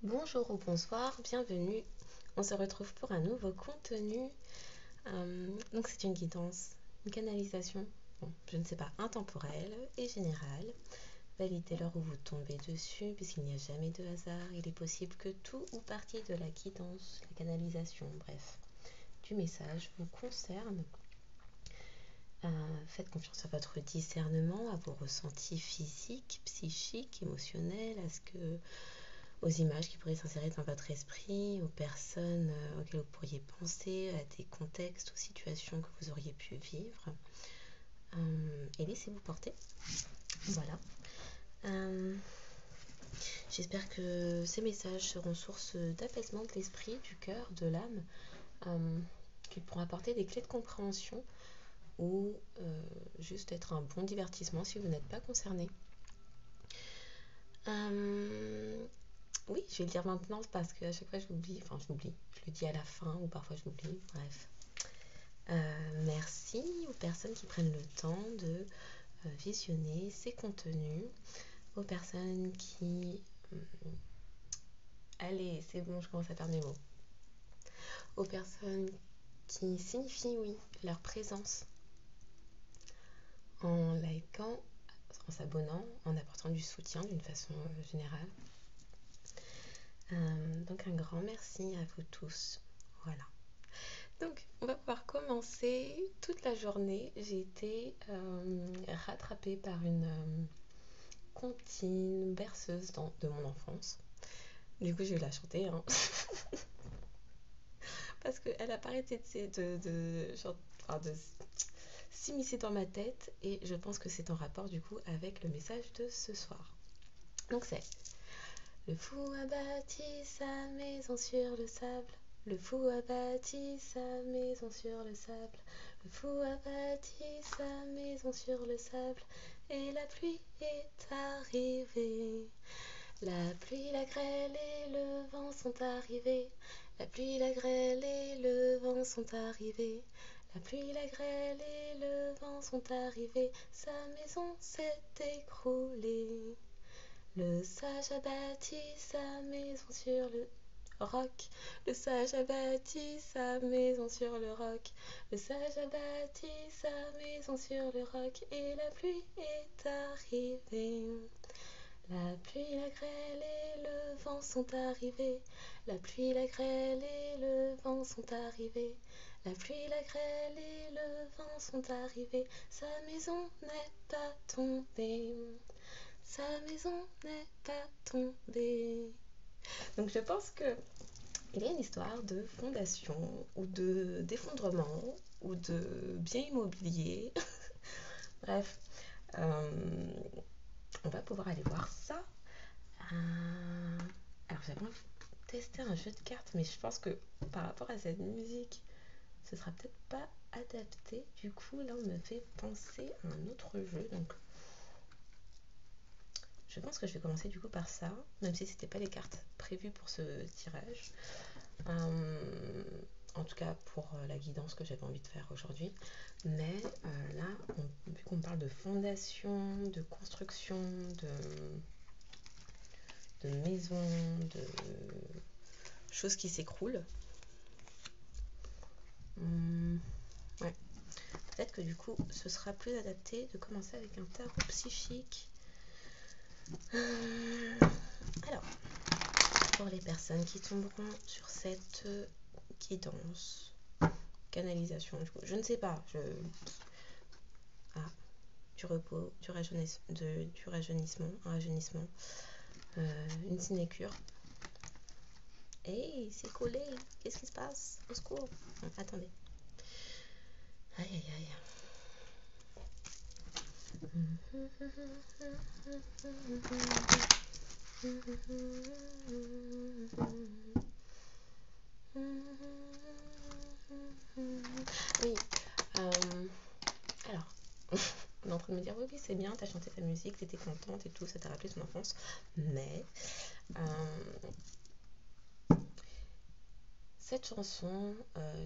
Bonjour ou bonsoir, bienvenue. On se retrouve pour un nouveau contenu. Donc c'est une guidance, une canalisation, bon, je ne sais pas, intemporelle et générale. Validez l'heure où vous tombez dessus, puisqu'il n'y a jamais de hasard. Il est possible que tout ou partie de la guidance, la canalisation, bref, du message vous concerne. Faites confiance à votre discernement, à vos ressentis physiques, psychiques, émotionnels, aux images qui pourraient s'insérer dans votre esprit, aux personnes auxquelles vous pourriez penser, à des contextes ou situations que vous auriez pu vivre. Et laissez-vous porter. Voilà. J'espère que ces messages seront source d'apaisement de l'esprit, du cœur, de l'âme, qu'ils pourront apporter des clés de compréhension ou juste être un bon divertissement si vous n'êtes pas concerné. Oui, je vais le dire maintenant parce qu'à chaque fois je l'oublie, je le dis à la fin ou parfois je l'oublie, bref. Merci aux personnes qui prennent le temps de visionner ces contenus, aux personnes qui... allez, c'est bon, je commence à perdre mes mots. Aux personnes qui signifient, oui, leur présence en likant, en s'abonnant, en apportant du soutien d'une façon générale. Donc un grand merci à vous tous. Voilà. Donc on va pouvoir commencer. Toute la journée, j'ai été rattrapée par une comptine, berceuse de mon enfance. Du coup, je vais la chanter, hein. Parce qu'elle a pas arrêté de s'immiscer dans ma tête et je pense que c'est en rapport du coup avec le message de ce soir. Donc c'est: le fou a bâti sa maison sur le sable. Le fou a bâti sa maison sur le sable. Le fou a bâti sa maison sur le sable. Et la pluie est arrivée. La pluie, la grêle et le vent sont arrivés. La pluie, la grêle et le vent sont arrivés. La pluie, la grêle et le vent sont arrivés. Sa maison s'est écroulée. Le sage a bâti sa maison sur le roc. Le sage a bâti sa maison sur le roc. Le sage a bâti sa maison sur le roc. Et la pluie est arrivée. La pluie, la grêle et le vent sont arrivés. La pluie, la grêle et le vent sont arrivés. La pluie, la grêle et le vent sont arrivés. Sa maison n'est pas tombée. Sa maison n'est pas tombée. Donc je pense que il y a une histoire de fondation ou d'effondrement ou de bien immobilier. Bref, on va pouvoir aller voir ça. Alors j'avais envie de tester un jeu de cartes, mais je pense que par rapport à cette musique, ce sera peut-être pas adapté. Du coup, là, on me fait penser à un autre jeu. Donc je pense que je vais commencer du coup par ça, même si c'était pas les cartes prévues pour ce tirage. En tout cas pour la guidance que j'avais envie de faire aujourd'hui. Mais là, vu qu'on parle de fondation, de construction, de maison, de choses qui s'écroulent, ouais. Peut-être que du coup, ce sera plus adapté de commencer avec un tarot psychique. Alors, pour les personnes qui tomberont sur cette guidance, canalisation, du coup, je ne sais pas, du repos, du rajeunissement, un rajeunissement, une sinécure. Hey, c'est collé, qu'est-ce qui se passe? Au secours. Attendez. Aïe aïe aïe. Oui, alors, on est en train de me dire, oui, c'est bien, t'as chanté ta musique, t'étais contente et tout, ça t'a rappelé ton enfance, mais cette chanson,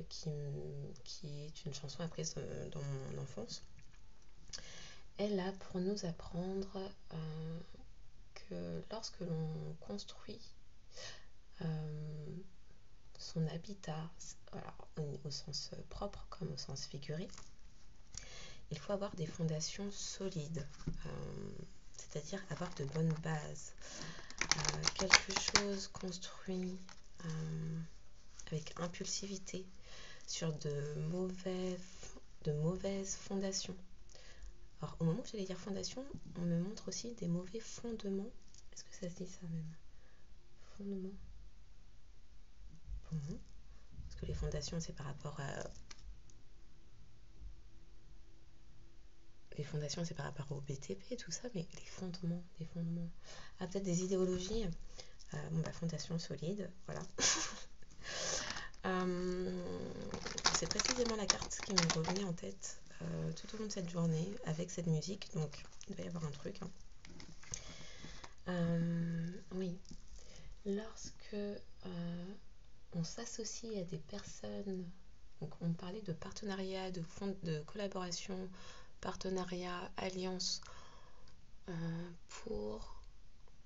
qui est une chanson apprise dans mon enfance, est là pour nous apprendre que lorsque l'on construit son habitat, alors, au sens propre comme au sens figuré. Il faut avoir des fondations solides, c'est-à-dire avoir de bonnes bases. Quelque chose construit avec impulsivité sur de mauvaises fondations. Alors, au moment où j'allais dire fondation, on me montre aussi des mauvais fondements. Est-ce que ça se dit ça même? Fondement. Bon. Parce que les fondations, c'est par rapport à... Les fondations, c'est par rapport au BTP et tout ça, mais les fondements. Ah, peut-être des idéologies. Fondation solide, voilà. C'est précisément la carte qui me revenait en tête tout au long de cette journée avec cette musique, donc il doit y avoir un truc. Oui, lorsque on s'associe à des personnes, donc on parlait de partenariat, de collaboration, partenariat, alliance,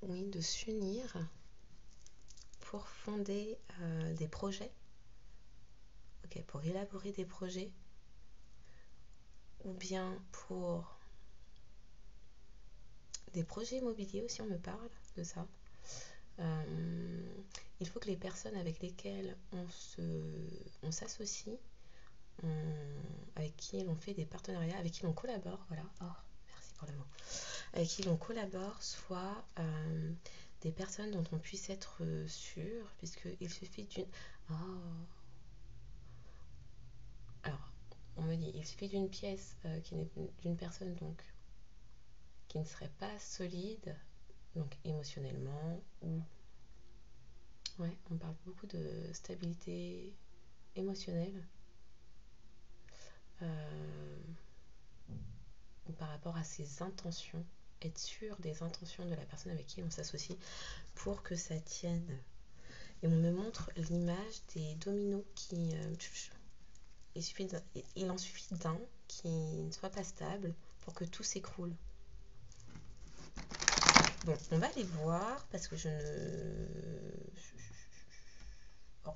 de s'unir pour fonder des projets, pour élaborer des projets, ou bien pour des projets immobiliers aussi, on me parle de ça. Il faut que les personnes avec lesquelles on s'associe, avec qui l'on fait des partenariats, avec qui l'on collabore, voilà, merci pour le mot, avec qui l'on collabore, soient des personnes dont on puisse être sûr, puisqu'il suffit d'une... Alors, on me dit, il suffit d'une pièce d'une personne donc qui ne serait pas solide, donc émotionnellement, ou... Ouais, on parle beaucoup de stabilité émotionnelle par rapport à ses intentions, être sûr des intentions de la personne avec qui on s'associe pour que ça tienne. Et on me montre l'image des dominos qui... il en suffit d'un qui ne soit pas stable pour que tout s'écroule. Bon, on va aller voir parce que je ne... Oh,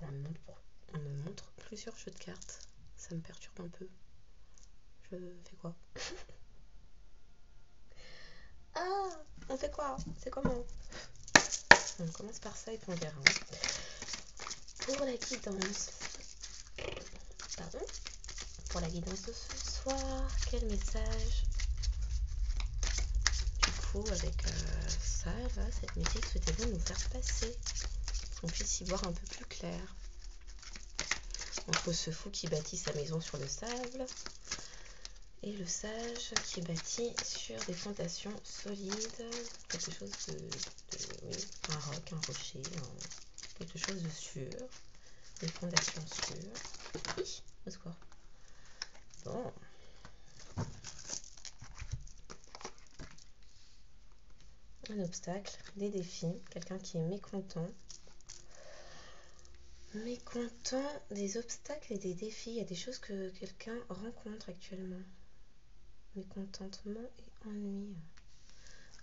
on me montre plusieurs jeux de cartes. Ça me perturbe un peu. Je fais quoi? Ah, on fait quoi? C'est comment? On commence par ça et puis on verra. Pour la guidance. Pardon? Pour la guidance de ce soir, quel message? Du coup, avec ça, là, cette musique, souhaitez-vous nous faire passer? Qu'on puisse y voir un peu plus clair. Entre ce fou qui bâtit sa maison sur le sable et le sage qui bâtit sur des fondations solides, quelque chose oui, un roc, un rocher, quelque chose de sûr, des fondations sûres. Au secours. Bon. Un obstacle, des défis, quelqu'un qui est mécontent des obstacles et des défis. Il y a des choses que quelqu'un rencontre actuellement. Mécontentement et ennui.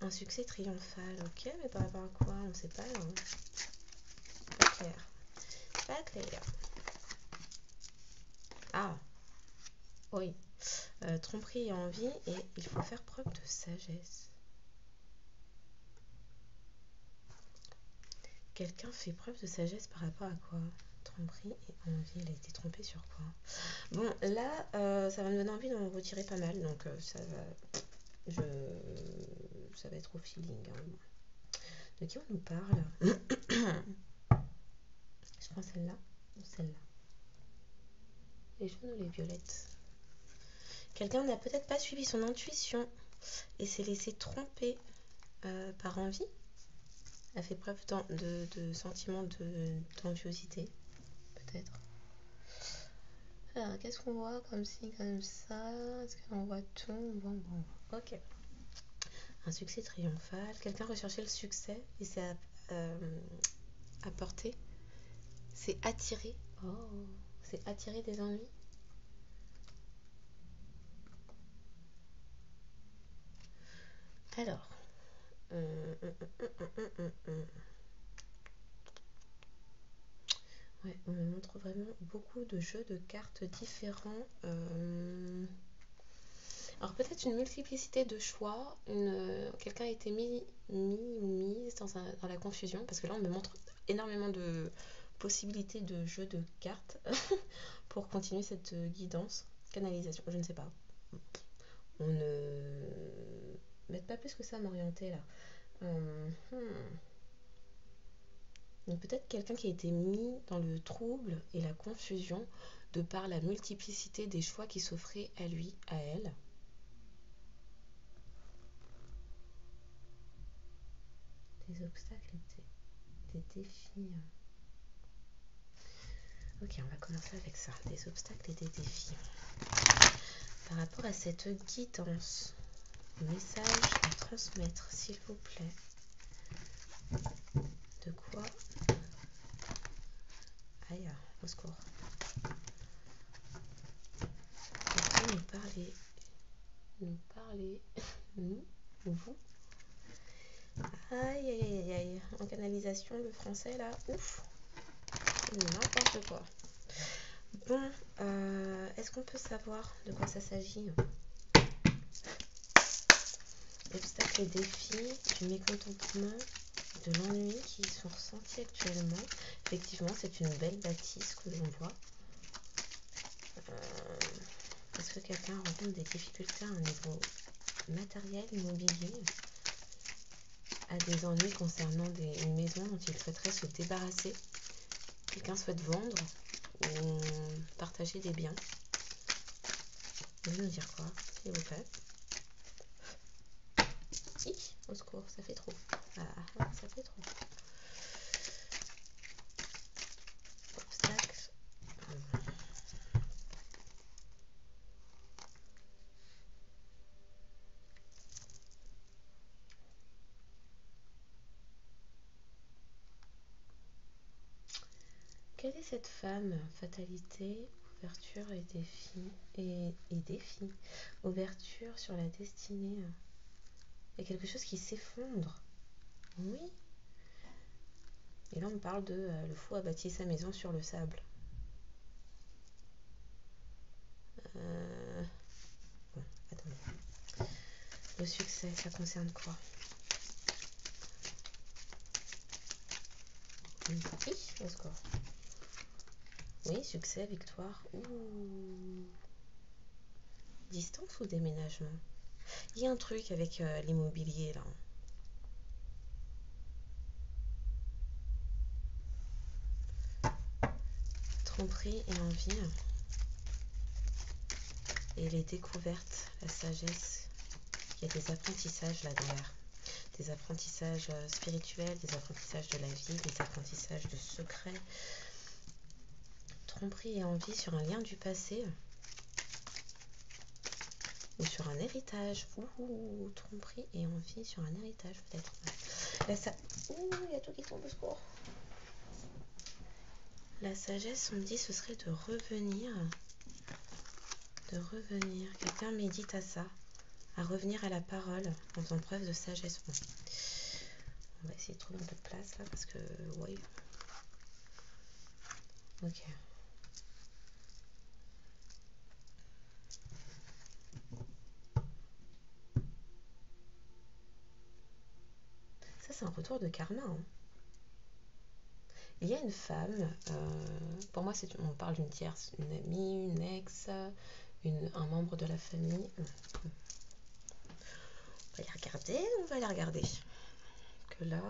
Un succès triomphal, ok, mais par rapport à quoi? On ne sait pas là. Pas clair. Pas clair. Ah, oui. Tromperie et envie, et il faut faire preuve de sagesse. Quelqu'un fait preuve de sagesse par rapport à quoi? Tromperie et envie, elle a été trompée sur quoi? Bon, là, ça va me donner envie d'en retirer pas mal, donc ça va être au feeling. De qui on nous parle? Je prends celle-là ou celle-là? Les jaunes ou les violettes? Quelqu'un n'a peut-être pas suivi son intuition et s'est laissé tromper par envie, a fait preuve de sentiments d'enviosité, peut-être. Alors, qu'est-ce qu'on voit comme ci, comme ça? Est-ce qu'on voit tout? Bon, ok. Un succès triomphal. Quelqu'un recherchait le succès et s'est apporté. C'est attiré. Oh, c'est attiré des ennuis. Alors, on me montre vraiment beaucoup de jeux de cartes différents. Alors peut-être une multiplicité de choix, quelqu'un a été mis ou mise dans la confusion, parce que là on me montre énormément de possibilités de jeux de cartes pour continuer cette guidance, canalisation, je ne sais pas. On ne m'aide pas plus que ça à m'orienter là. Donc peut-être quelqu'un qui a été mis dans le trouble et la confusion de par la multiplicité des choix qui s'offraient à lui, à elle. Des obstacles, des défis. Ok, on va commencer avec ça. Des obstacles et des défis. Par rapport à cette guidance, message à transmettre, s'il vous plaît. De quoi? Aïe, au secours. De quoi nous parler? Nous ou vous? Aïe, aïe, aïe, aïe. En canalisation, le français, là, ouf. N'importe quoi. Bon, est-ce qu'on peut savoir de quoi ça s'agit? Obstacles et défis, du mécontentement, de l'ennui qui sont ressentis actuellement. Effectivement, c'est une belle bâtisse que l'on voit. Est-ce que quelqu'un rencontre des difficultés à un niveau matériel, immobilier, a des ennuis concernant une maison dont il souhaiterait se débarrasser? Quelqu'un souhaite vendre ou partager des biens? Vous voulez nous dire quoi, s'il vous plaît? Au secours, ça fait trop. Ah, ça fait trop. Obstacle. Quelle est cette femme? Fatalité, ouverture et défi. Et défi. Ouverture sur la destinée. Il y a quelque chose qui s'effondre. Oui. Et là, on parle de le fou a bâti sa maison sur le sable. Bon, attendez. Le succès, ça concerne quoi? Oui, au score. Oui, succès, victoire. Ouh. Distance ou déménagement? Il y a un truc avec l'immobilier là. Tromperie et envie. Et les découvertes, la sagesse. Il y a des apprentissages là derrière. Des apprentissages spirituels, des apprentissages de la vie, des apprentissages de secrets. Tromperie et envie sur un lien du passé. Ou sur un héritage. Ouh, tromperie et envie sur un héritage peut-être. Là, ça... Ouh, il y a tout qui tombe au secours. La sagesse, on me dit, ce serait de revenir. Quelqu'un médite à ça. À revenir à la parole en faisant preuve de sagesse. Bon. On va essayer de trouver un peu de place là parce que, oui. Ok. Ça, c'est un retour de karma. Hein. Il y a une femme, pour moi, on parle d'une tierce, une amie, une ex, un membre de la famille. On va les regarder. Que là,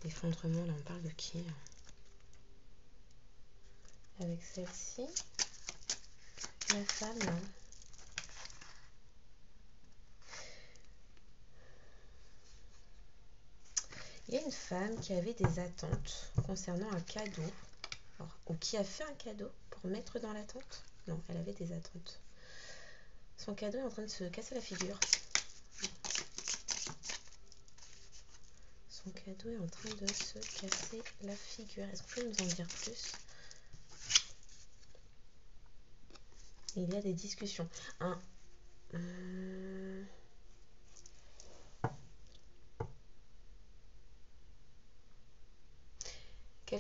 l'effondrement, là, on parle de qui? Avec celle-ci, la femme, là. Il y a une femme qui avait des attentes concernant un cadeau, ou qui a fait un cadeau pour mettre dans l'attente. Non, elle avait des attentes. Son cadeau est en train de se casser la figure. Son cadeau est en train de se casser la figure. Est-ce que vous pouvez nous en dire plus? Il y a des discussions. Il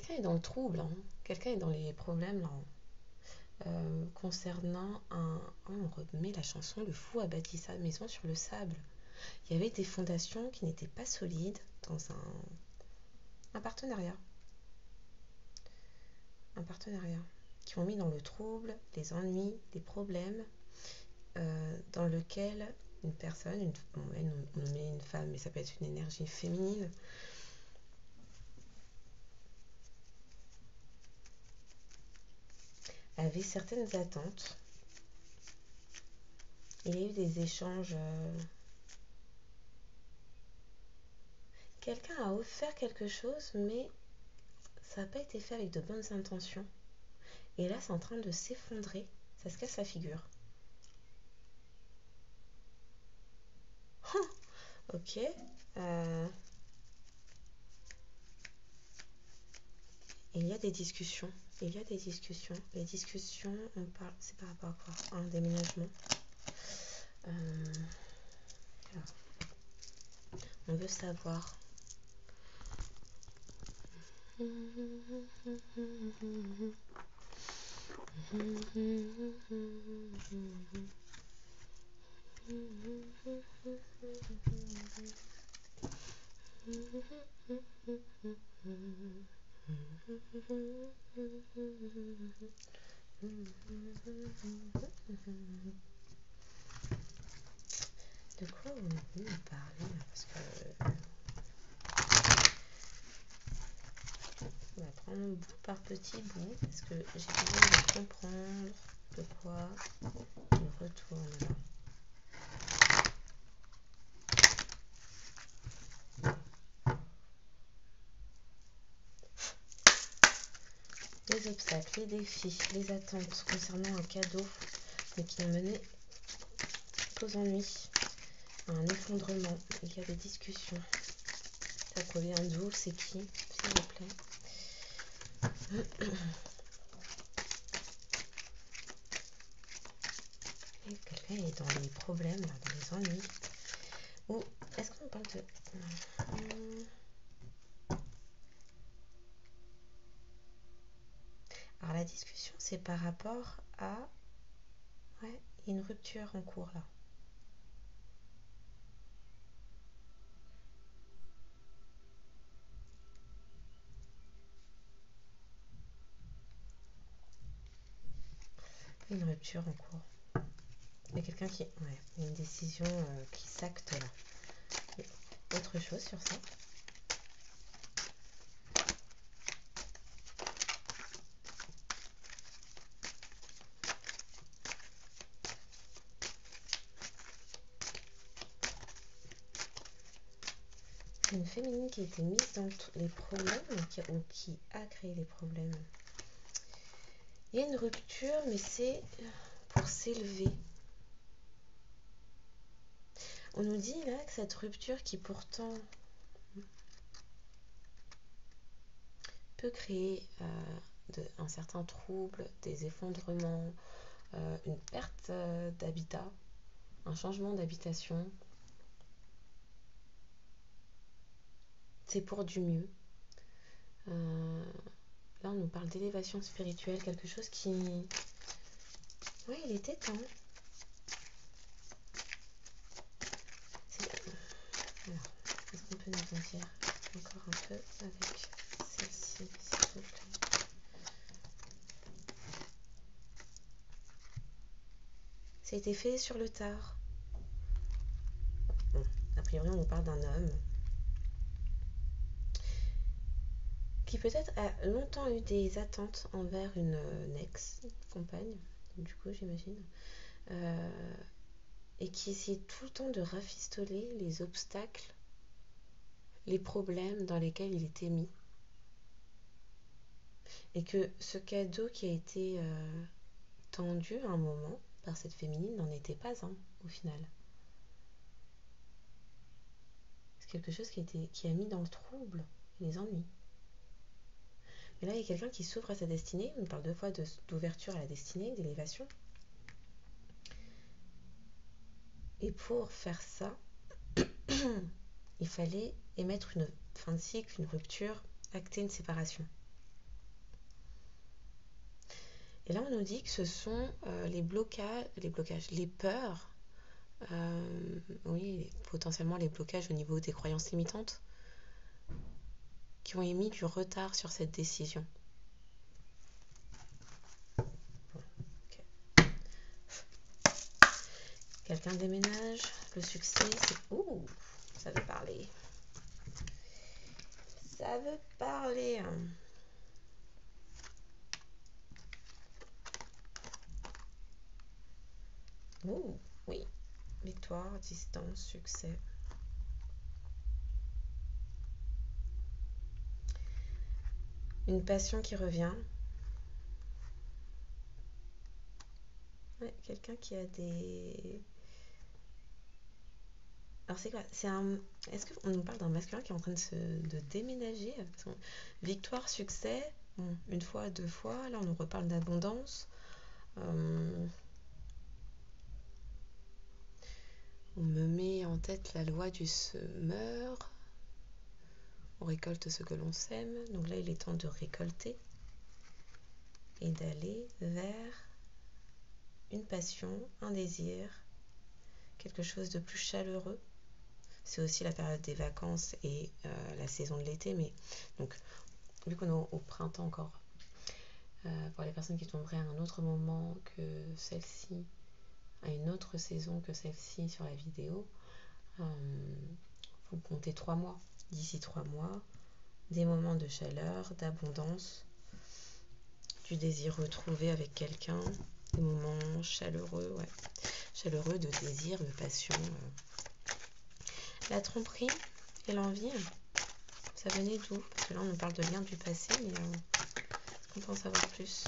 quelqu'un est dans le trouble, hein. Quelqu'un est dans les problèmes là, hein. Concernant on remet la chanson Le fou a bâti sa maison sur le sable. Il y avait des fondations qui n'étaient pas solides dans un partenariat. Un partenariat qui ont mis dans le trouble, les ennuis, les problèmes, dans lequel une personne, on met une femme, mais ça peut être une énergie féminine, avait certaines attentes. Il y a eu des échanges. Quelqu'un a offert quelque chose, mais ça n'a pas été fait avec de bonnes intentions. Et là, c'est en train de s'effondrer. Ça se casse la figure. Ok. Il y a des discussions. Il y a des discussions. Les discussions, on parle, c'est par rapport à quoi? Un déménagement. On veut savoir. De quoi on veut parler là? Parce que on va prendre bout par petit bout parce que j'ai besoin de comprendre de quoi on retourne là. Les obstacles, les défis, les attentes concernant un cadeau, mais qui ont mené qu'aux ennuis, à un effondrement. Il y a des discussions. Ça provient d'où? C'est qui, s'il vous plaît? Et quelqu'un est dans les problèmes, là, dans les ennuis. Ou est-ce qu'on parle de... Alors la discussion, c'est par rapport à... Ouais, il y a une rupture en cours là. Une rupture en cours. Il y a quelqu'un qui... Ouais, il y a une décision qui s'acte là. Et autre chose sur ça? Une féminine qui a été mise dans les problèmes ou qui a créé les problèmes. Il y a une rupture, mais c'est pour s'élever. On nous dit là que cette rupture qui pourtant peut créer un certain trouble, des effondrements, une perte d'habitat, un changement d'habitation, c'est pour du mieux. Là, on nous parle d'élévation spirituelle, quelque chose qui... Oui, il était temps. Alors, est-ce qu'on peut nous en dire encore un peu avec celle-ci, s'il vous plaît? Ça a été fait sur le tard. Bon, a priori, on nous parle d'un homme qui peut-être a longtemps eu des attentes envers une ex-compagne, du coup, j'imagine, et qui essayait tout le temps de rafistoler les obstacles, les problèmes dans lesquels il était mis. Et que ce cadeau qui a été tendu à un moment par cette féminine n'en était pas un, au final. C'est quelque chose qui a mis dans le trouble et les ennuis. Mais là, il y a quelqu'un qui s'ouvre à sa destinée. On parle deux fois d'ouverture à la destinée, d'élévation. Et pour faire ça, il fallait émettre une fin de cycle, une rupture, acter une séparation. Et là, on nous dit que ce sont les blocages, les peurs, oui, potentiellement les blocages au niveau des croyances limitantes qui ont émis du retard sur cette décision. Bon, ok. Quelqu'un déménage, le succès, c'est... Ouh, ça veut parler. Ça veut parler. Ouh, oui. Victoire, distance, succès. Une passion qui revient. Ouais, quelqu'un qui a des... Alors c'est quoi? Est-ce qu'on nous parle d'un masculin qui est en train de déménager? Victoire, succès, bon, une fois, deux fois. Là, on nous reparle d'abondance. On me met en tête la loi du semeur. On récolte ce que l'on sème. Donc là, il est temps de récolter et d'aller vers une passion, un désir, quelque chose de plus chaleureux. C'est aussi la période des vacances et la saison de l'été, mais donc vu qu'on est au printemps encore, pour les personnes qui tomberaient à un autre moment que celle-ci, à une autre saison que celle-ci sur la vidéo, vous comptez 3 mois. D'ici 3 mois, des moments de chaleur, d'abondance, du désir retrouvé avec quelqu'un, des moments chaleureux, ouais. Chaleureux, de désir, de passion. La tromperie et l'envie, ça venait d'où? Parce que là, on nous parle de liens du passé, mais on peut en savoir plus.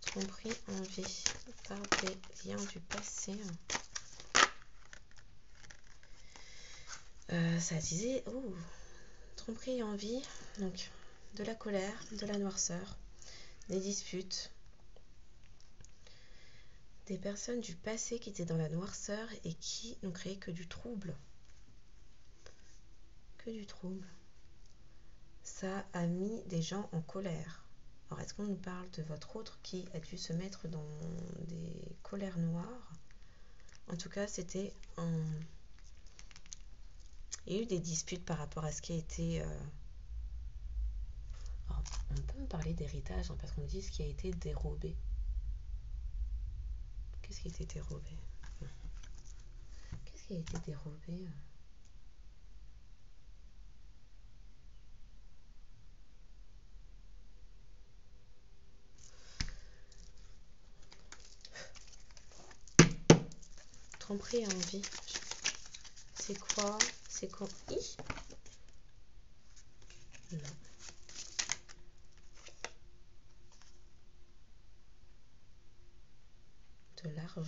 Tromperie, envie, par des liens du passé. Ça disait, tromperie et envie, donc de la colère, de la noirceur, des disputes, des personnes du passé qui étaient dans la noirceur et qui n'ont créé que du trouble. Que du trouble. Ça a mis des gens en colère. Alors, est-ce qu'on nous parle de votre autre qui a dû se mettre dans des colères noires? En tout cas, c'était un... Il y a eu des disputes par rapport à ce qui a été... Alors, on peut me parler d'héritage, hein, parce qu'on dit ce qui a été dérobé. Qu'est-ce qui a été dérobé? Qu'est-ce qui a été dérobé? Tromperie et envie. C'est quoi? C'est quoi? Non. De l'argent?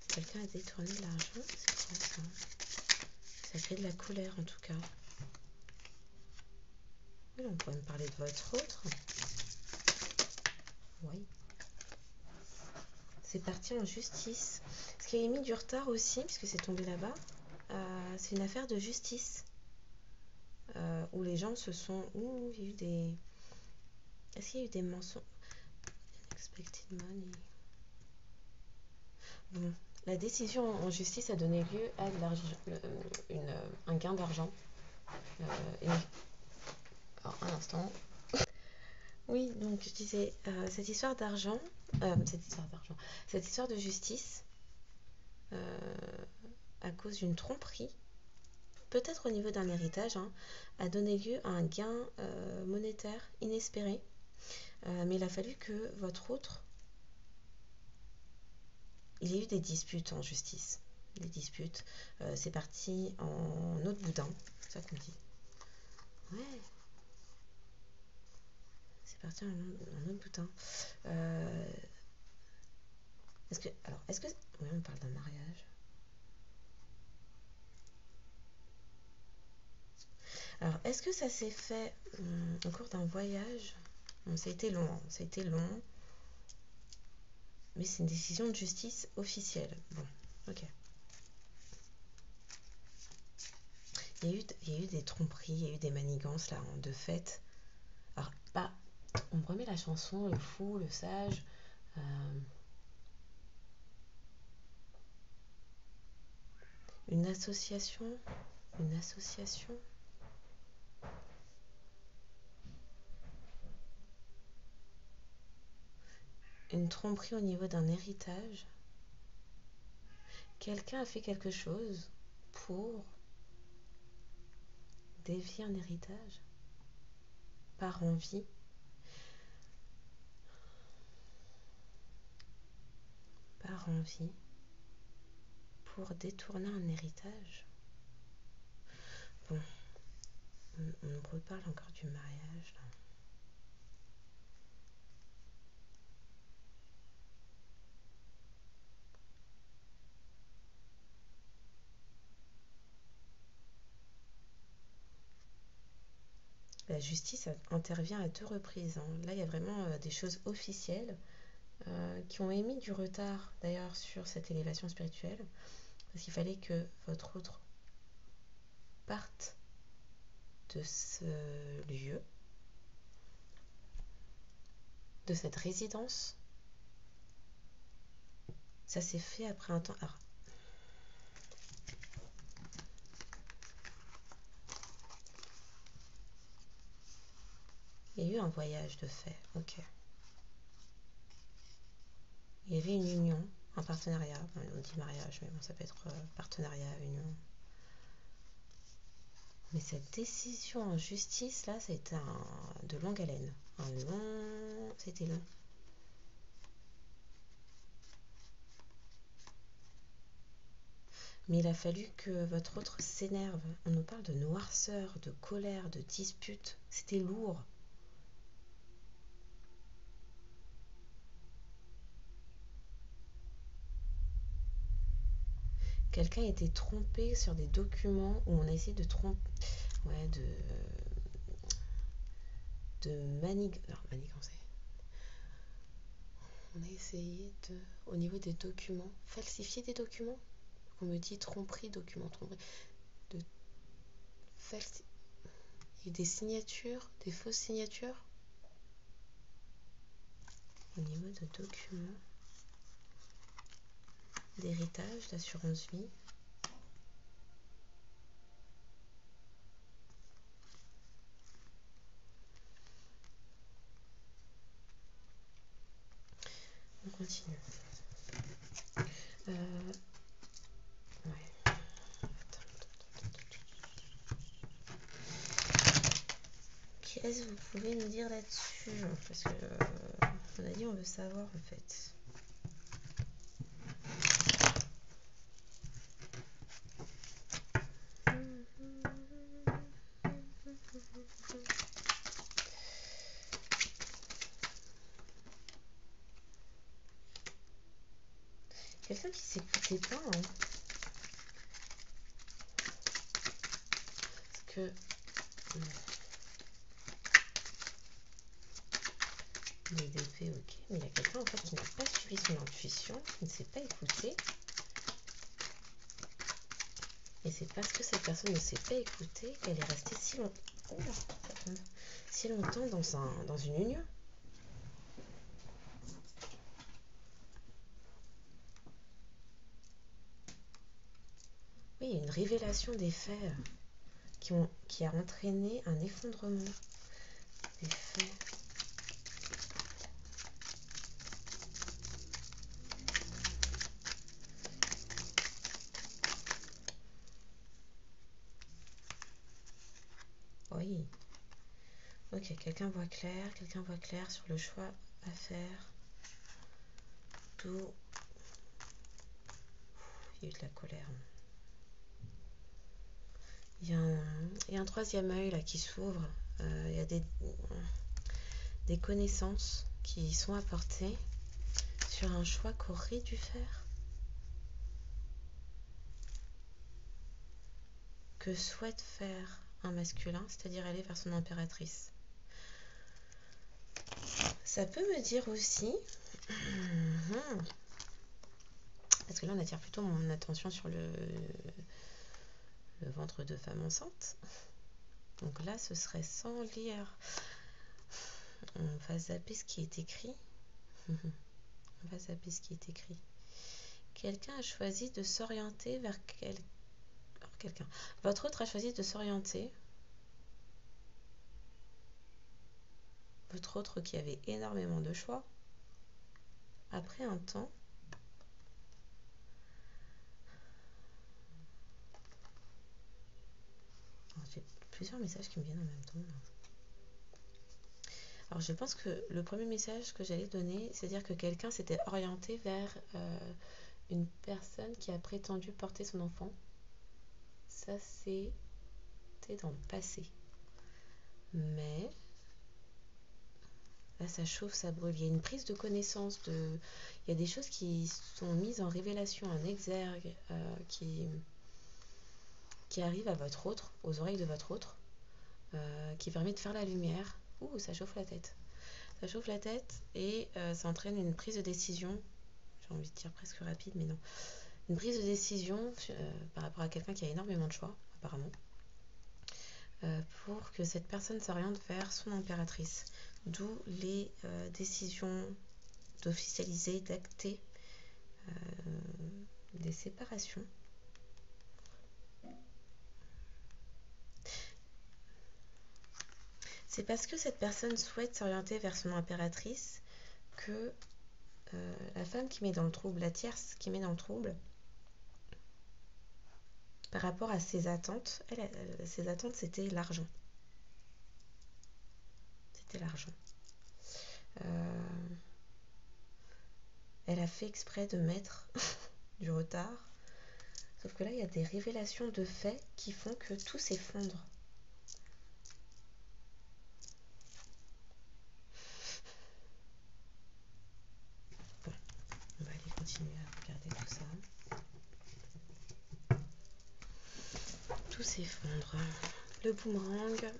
Quelqu'un a détourné de l'argent? C'est quoi ça? Ça crée de la colère en tout cas. Oui, on pourrait me parler de votre autre. Oui. C'est parti en justice. Ce qui a mis du retard aussi, puisque c'est tombé là-bas, c'est une affaire de justice. Où les gens se sont... il y a eu des... Est-ce qu'il y a eu des mensonges? Unexpected money. Bon, la décision en justice a donné lieu à un gain d'argent. Alors, un instant. Oui, donc je disais, cette histoire de justice, à cause d'une tromperie, peut-être au niveau d'un héritage, a donné lieu à un gain monétaire inespéré. Mais il a fallu que votre autre... Il y a eu des disputes en justice. Des disputes. C'est parti en eau de boudin. C'est ça qu'on dit. Ouais. C'est parti en eau de boudin. Est-ce que... Oui, on parle d'un mariage. Alors, est-ce que ça s'est fait au cours d'un voyage? Bon, ça a été long. Mais c'est une décision de justice officielle. Bon, ok. Il y a eu des tromperies, il y a eu des manigances là, de fait. On me remet la chanson, le fou, le sage. Une association. Une association. Une tromperie au niveau d'un héritage. Quelqu'un a fait quelque chose pour dévier un héritage par envie. Par envie. Pour détourner un héritage. Bon, on me reparle encore du mariage là. La justice intervient à 2 reprises. Là, il y a vraiment des choses officielles qui ont émis du retard d'ailleurs sur cette élévation spirituelle, parce qu'il fallait que votre autre parte de ce lieu, de cette résidence. Ça s'est fait après un temps. Alors, il y a eu un voyage de fait, ok. Il y avait une union, un partenariat. On dit mariage, mais bon, ça peut être partenariat, union. Mais cette décision en justice, là, ça a été de longue haleine. C'était long. Mais il a fallu que votre autre s'énerve. On nous parle de noirceur, de colère, de dispute. C'était lourd. Quelqu'un a été trompé sur des documents où on a essayé de tromper. Ouais, manigancer. On a essayé de, au niveau des documents, falsifier des documents. On me dit tromperie, document, tromperie. Et des signatures, des fausses signatures. Au niveau de documents, d'héritage, d'assurance vie. On continue. Ouais. Qu'est-ce que vous pouvez nous dire là-dessus? Parce que on a dit on veut savoir en fait. Quelqu'un qui s'écoutait pas. Parce que les DP, ok. Mais il y a quelqu'un en fait qui n'a pas suivi son intuition, qui ne s'est pas écouté. Et c'est parce que cette personne ne s'est pas écoutée qu'elle est restée si longtemps dans une union. Oui, il y a une révélation des faits qui a entraîné un effondrement des faits. Oui. Ok, quelqu'un voit clair sur le choix à faire. D'où il y a eu de la colère. Il y a un troisième œil là qui s'ouvre. Il y a des connaissances qui sont apportées sur un choix qu'aurait dû faire, que souhaite faire un masculin, c'est-à-dire aller vers son impératrice. Ça peut me dire aussi, parce que là on attire plutôt mon attention sur le ventre de femme enceinte. Donc là ce serait sans lire. On va zapper ce qui est écrit. On va zapper ce qui est écrit. Quelqu'un a choisi de s'orienter vers quelqu'un. Votre autre a choisi de s'orienter. Votre autre qui avait énormément de choix. Après un temps, j'ai plusieurs messages qui me viennent en même temps. Alors je pense que le premier message que j'allais donner, c'est dire que quelqu'un s'était orienté vers une personne qui a prétendu porter son enfant. Ça, c'était dans le passé. Mais là, ça chauffe, ça brûle. Il y a une prise de connaissance. Il y a des choses qui sont mises en révélation, en exergue, qui arrivent à votre autre, aux oreilles de votre autre, qui permet de faire la lumière. Ouh, ça chauffe la tête. Ça chauffe la tête et ça entraîne une prise de décision. J'ai envie de dire presque rapide, mais non. Une prise de décision par rapport à quelqu'un qui a énormément de choix, apparemment, pour que cette personne s'oriente vers son impératrice. D'où les décisions d'officialiser, d'acter des séparations. C'est parce que cette personne souhaite s'orienter vers son impératrice que la femme qui met dans le trouble, la tierce qui met dans le trouble, par rapport à ses attentes, ses attentes c'était l'argent. C'était l'argent. Elle a fait exprès de mettre du retard. Sauf que là, il y a des révélations de faits qui font que tout s'effondre. Bon, on va aller continuer à regarder tout ça. Tout s'effondre. Le boomerang,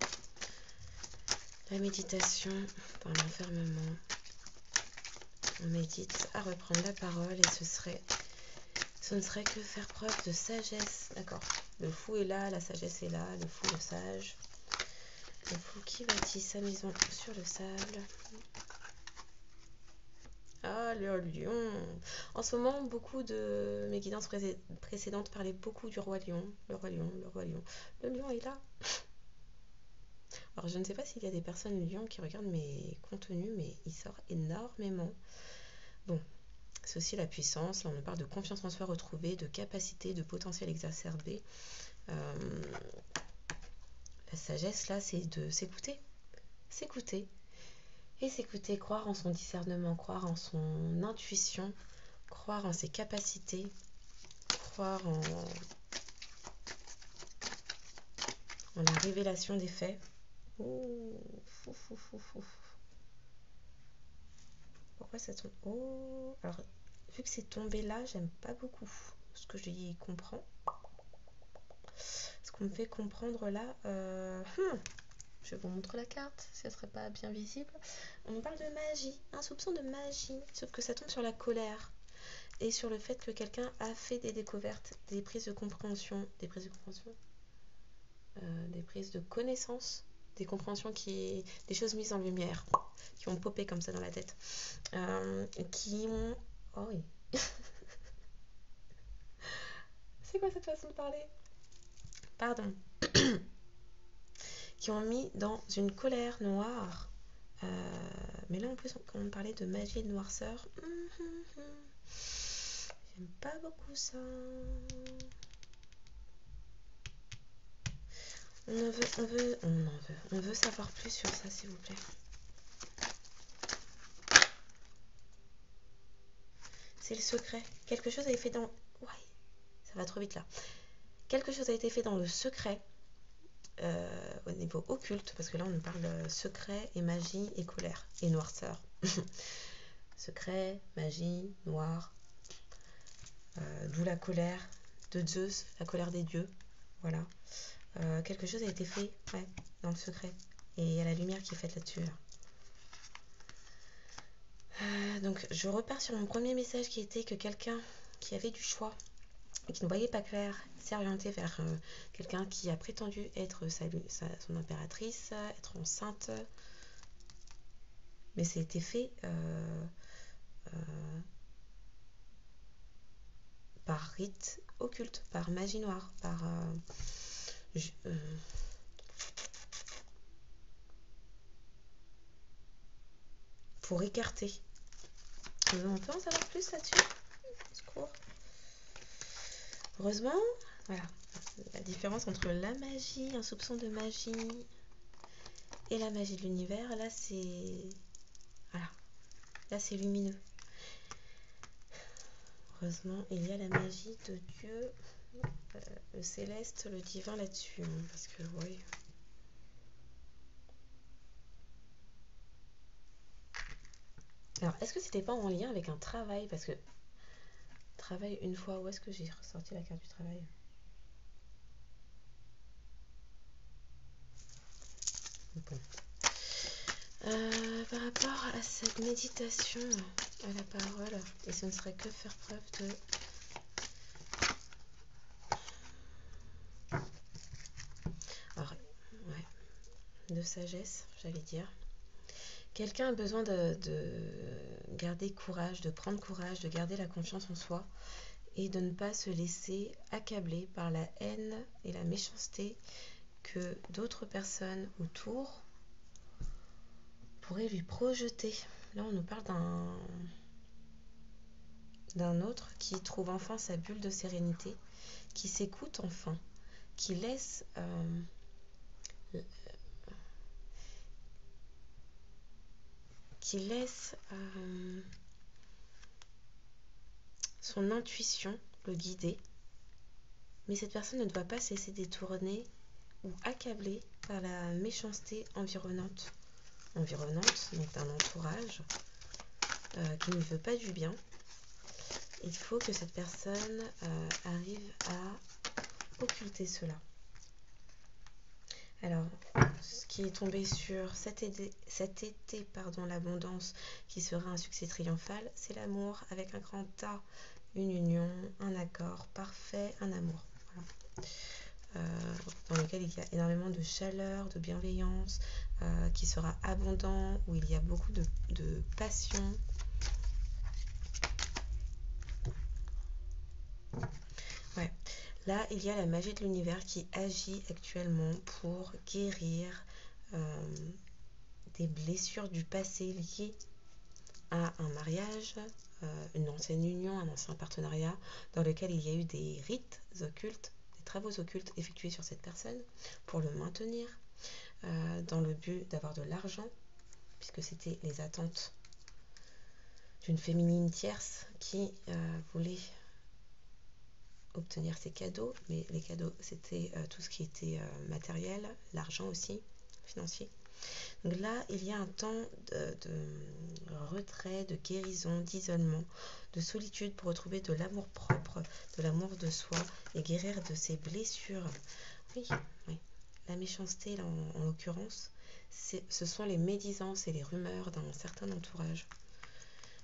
la méditation dans l'enfermement. On médite à reprendre la parole et ce ne serait que faire preuve de sagesse. D'accord. Le fou est là, la sagesse est là, le fou, le sage. Le fou qui bâtit sa maison sur le sable. Ah, le lion. En ce moment, beaucoup de mes guidances précédentes parlaient beaucoup du roi lion. Le roi lion, le roi lion. Le lion est là. Alors, je ne sais pas s'il y a des personnes lions qui regardent mes contenus, mais il sort énormément. Bon, c'est aussi la puissance. Là, on parle de confiance en soi retrouvée, de capacité, de potentiel exacerbé. La sagesse, là, c'est de s'écouter. S'écouter. Et s'écouter, croire en son discernement, croire en son intuition, croire en ses capacités, croire en la révélation des faits. Oh, pourquoi ça tombe? Oh, alors, vu que c'est tombé là, j'aime pas beaucoup ce que j'y comprends. Ce qu'on me fait comprendre là, je vous montre la carte, si elle serait pas bien visible. On me parle de magie, un soupçon de magie, sauf que ça tombe sur la colère et sur le fait que quelqu'un a fait des découvertes, des prises de compréhension, des prises de connaissance, des compréhensions des choses mises en lumière, qui ont popé comme ça dans la tête, qui ont... Oh oui. C'est quoi cette façon de parler? Pardon. Qui ont mis dans une colère noire. Mais là en plus quand on parlait de magie et de noirceur, j'aime pas beaucoup ça. On veut savoir plus sur ça, s'il vous plaît. C'est le secret. Quelque chose a été fait dans... Ouais, ça va trop vite là. Quelque chose a été fait dans le secret, au niveau occulte, parce que là on nous parle de secret et magie et colère et noirceur. Secret, magie, noir, d'où la colère de Zeus, la colère des dieux. Voilà. Quelque chose a été fait, ouais, dans le secret. Et il y a la lumière qui est faite là-dessus. Là. Donc je repars sur mon premier message qui était que quelqu'un qui avait du choix et qui ne voyait pas clair s'est orienté vers quelqu'un qui a prétendu être son impératrice, être enceinte. mais ça a été fait par rite occulte, par magie noire, pour écarter. On peut en savoir plus là-dessus? Secours. Heureusement, voilà, la différence entre la magie, un soupçon de magie et la magie de l'univers, là c'est... Voilà, là c'est lumineux. Heureusement, il y a la magie de Dieu, le céleste, le divin là-dessus, hein, parce que oui. Alors, est-ce que c'était pas en lien avec un travail? Parce que travail une fois, où est-ce que j'ai ressorti la carte du travail? Bon. Par rapport à cette méditation à la parole, et ce ne serait que faire preuve de sagesse, j'allais dire. Quelqu'un a besoin de garder courage, de prendre courage, de garder la confiance en soi et de ne pas se laisser accabler par la haine et la méchanceté que d'autres personnes autour pourraient lui projeter. Là, on nous parle d'un autre qui trouve enfin sa bulle de sérénité, qui s'écoute enfin, qui laisse son intuition le guider. Mais cette personne ne doit pas se laisser détourner ou accabler par la méchanceté environnante, donc d'un entourage qui ne veut pas du bien. Il faut que cette personne arrive à occulter cela. Alors, ce qui est tombé sur cet été, l'abondance qui sera un succès triomphal, c'est l'amour avec un grand A, une union, un accord parfait, un amour. Voilà. Dans lequel il y a énormément de chaleur, de bienveillance, qui sera abondant, où il y a beaucoup de passion. Ouais. Là, il y a la magie de l'univers qui agit actuellement pour guérir des blessures du passé liées à un mariage, une ancienne union, un ancien partenariat dans lequel il y a eu des rites occultes, des travaux occultes effectués sur cette personne pour le maintenir dans le but d'avoir de l'argent, puisque c'était les attentes d'une féminine tierce qui voulait obtenir ses cadeaux, mais les cadeaux c'était tout ce qui était matériel, l'argent aussi, financier. Donc là, il y a un temps de retrait, de guérison, d'isolement, de solitude pour retrouver de l'amour propre, de l'amour de soi et guérir de ses blessures. Oui, oui. La méchanceté, là, en l'occurrence, ce sont les médisances et les rumeurs d'un certain entourage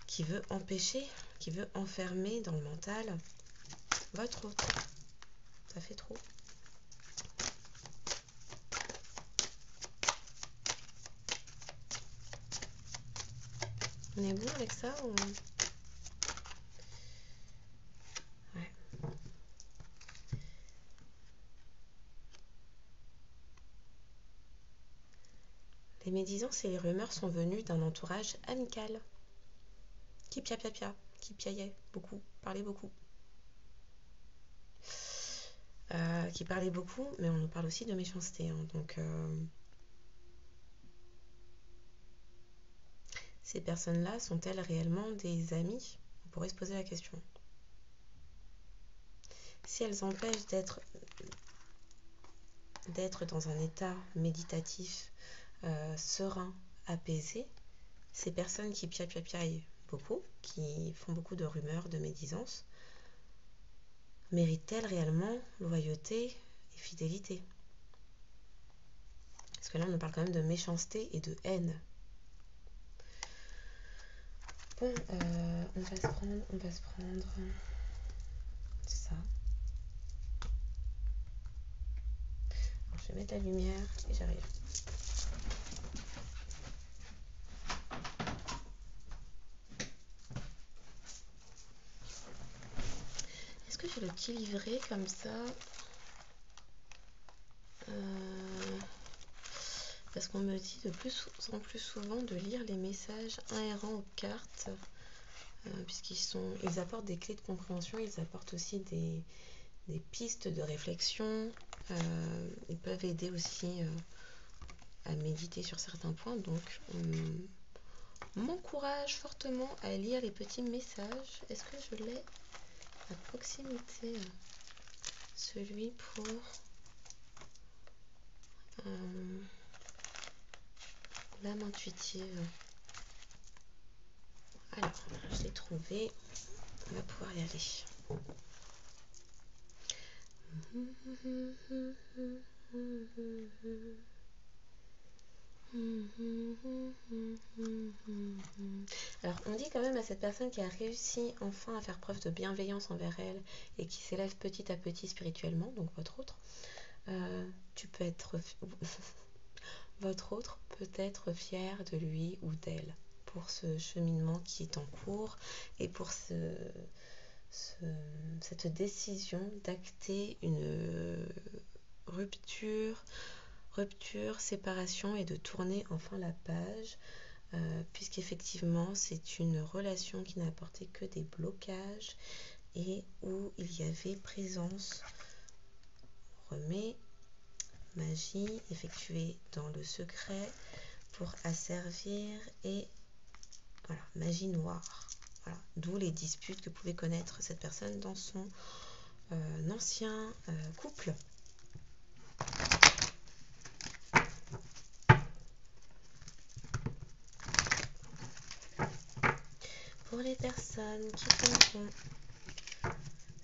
qui veut empêcher, qui veut enfermer dans le mental votre autre. Ça fait trop. On est bon avec ça ou... Ouais. Les médisances et les rumeurs sont venues d'un entourage amical qui qui piaillait beaucoup, parlait beaucoup. Qui parlait beaucoup, mais on nous parle aussi de méchanceté. Hein, donc, ces personnes-là sont-elles réellement des amis? On pourrait se poser la question. Si elles empêchent d'être dans un état méditatif, serein, apaisé, ces personnes qui piaillent beaucoup, qui font beaucoup de rumeurs, de médisances, méritent-elles réellement loyauté et fidélité? Parce que là, on nous parle quand même de méchanceté et de haine. Bon, on va se prendre ça. Alors, je vais mettre la lumière et j'arrive. aussi le petit livret comme ça. Parce qu'on me dit de plus en plus souvent de lire les messages inhérents aux cartes, ils apportent des clés de compréhension, ils apportent aussi des pistes de réflexion, ils peuvent aider aussi à méditer sur certains points. Donc, on m'encourage fortement à lire les petits messages. Est-ce que je l'ai à proximité, celui pour l'âme intuitive? Alors, je l'ai trouvé. On va pouvoir y aller. Alors, on dit quand même à cette personne qui a réussi enfin à faire preuve de bienveillance envers elle et qui s'élève petit à petit spirituellement, donc votre autre, votre autre peut être fier de lui ou d'elle pour ce cheminement qui est en cours et pour cette décision d'acter une rupture, séparation et de tourner enfin la page, puisqu'effectivement c'est une relation qui n'a apporté que des blocages et où il y avait présence, remet, magie effectuée dans le secret pour asservir et voilà, magie noire. Voilà, d'où les disputes que pouvait connaître cette personne dans son ancien couple. Pour les personnes qui tomberont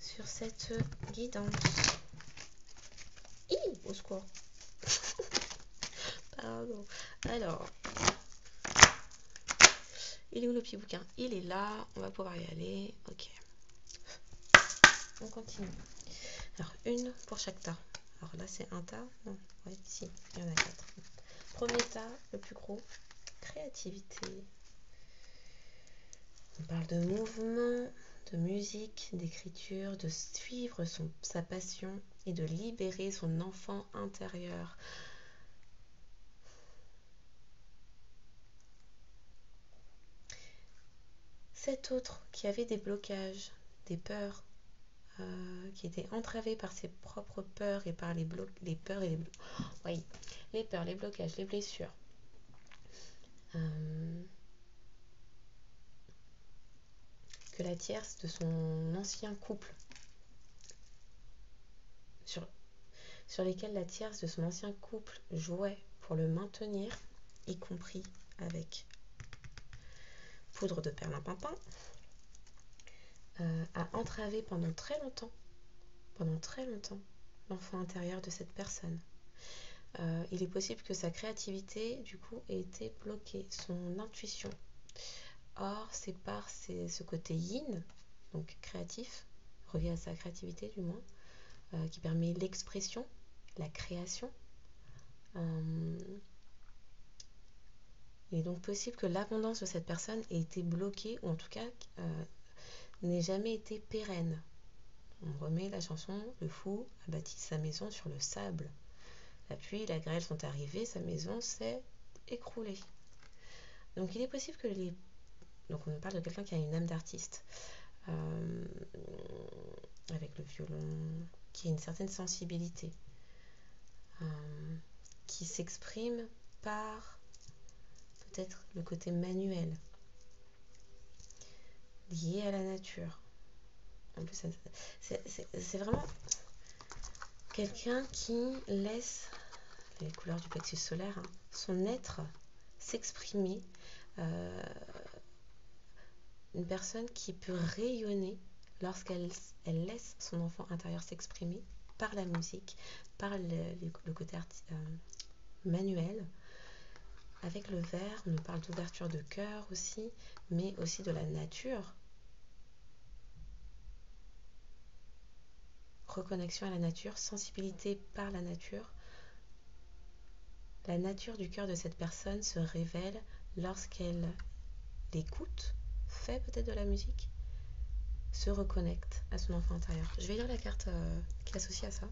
sur cette guidance. Au secours. Pardon. Alors, il est où le petit bouquin? Il est là, on va pouvoir y aller. Ok. On continue. Alors, une pour chaque tas. Alors là, c'est un tas. Non, ouais, si, il y en a 4. Premier tas, le plus gros. Créativité. On parle de mouvement, de musique, d'écriture, de suivre sa passion et de libérer son enfant intérieur. Cet autre qui avait des blocages, des peurs, qui était entravé par ses propres peurs et par les peurs et les peurs, les blocages, les blessures. Que la tierce de son ancien couple, sur lesquels la tierce de son ancien couple jouait pour le maintenir, y compris avec poudre de perlimpinpin, a entravé pendant très longtemps, l'enfant intérieur de cette personne. Il est possible que sa créativité, du coup, ait été bloquée, son intuition. Or, c'est par ce côté yin, donc créatif, relié à sa créativité du moins, qui permet l'expression, la création. Il est donc possible que l'abondance de cette personne ait été bloquée, ou en tout cas n'ait jamais été pérenne. On remet la chanson « Le fou a bâti sa maison sur le sable ». La pluie et la grêle sont arrivées, sa maison s'est écroulée. Donc il est possible que Donc on parle de quelqu'un qui a une âme d'artiste, avec le violon, qui a une certaine sensibilité, qui s'exprime par peut-être le côté manuel, lié à la nature. En plus, c'est vraiment quelqu'un qui laisse, les couleurs du plexus solaire, son être s'exprimer. Une personne qui peut rayonner lorsqu'elle laisse son enfant intérieur s'exprimer par la musique, par le côté manuel. Avec le verre, on nous parle d'ouverture de cœur aussi, mais aussi de la nature. Reconnexion à la nature, sensibilité par la nature. La nature du cœur de cette personne se révèle lorsqu'elle l'écoute, fait peut-être de la musique, se reconnecte à son enfant intérieur. Je vais lire la carte qui est associée à ça.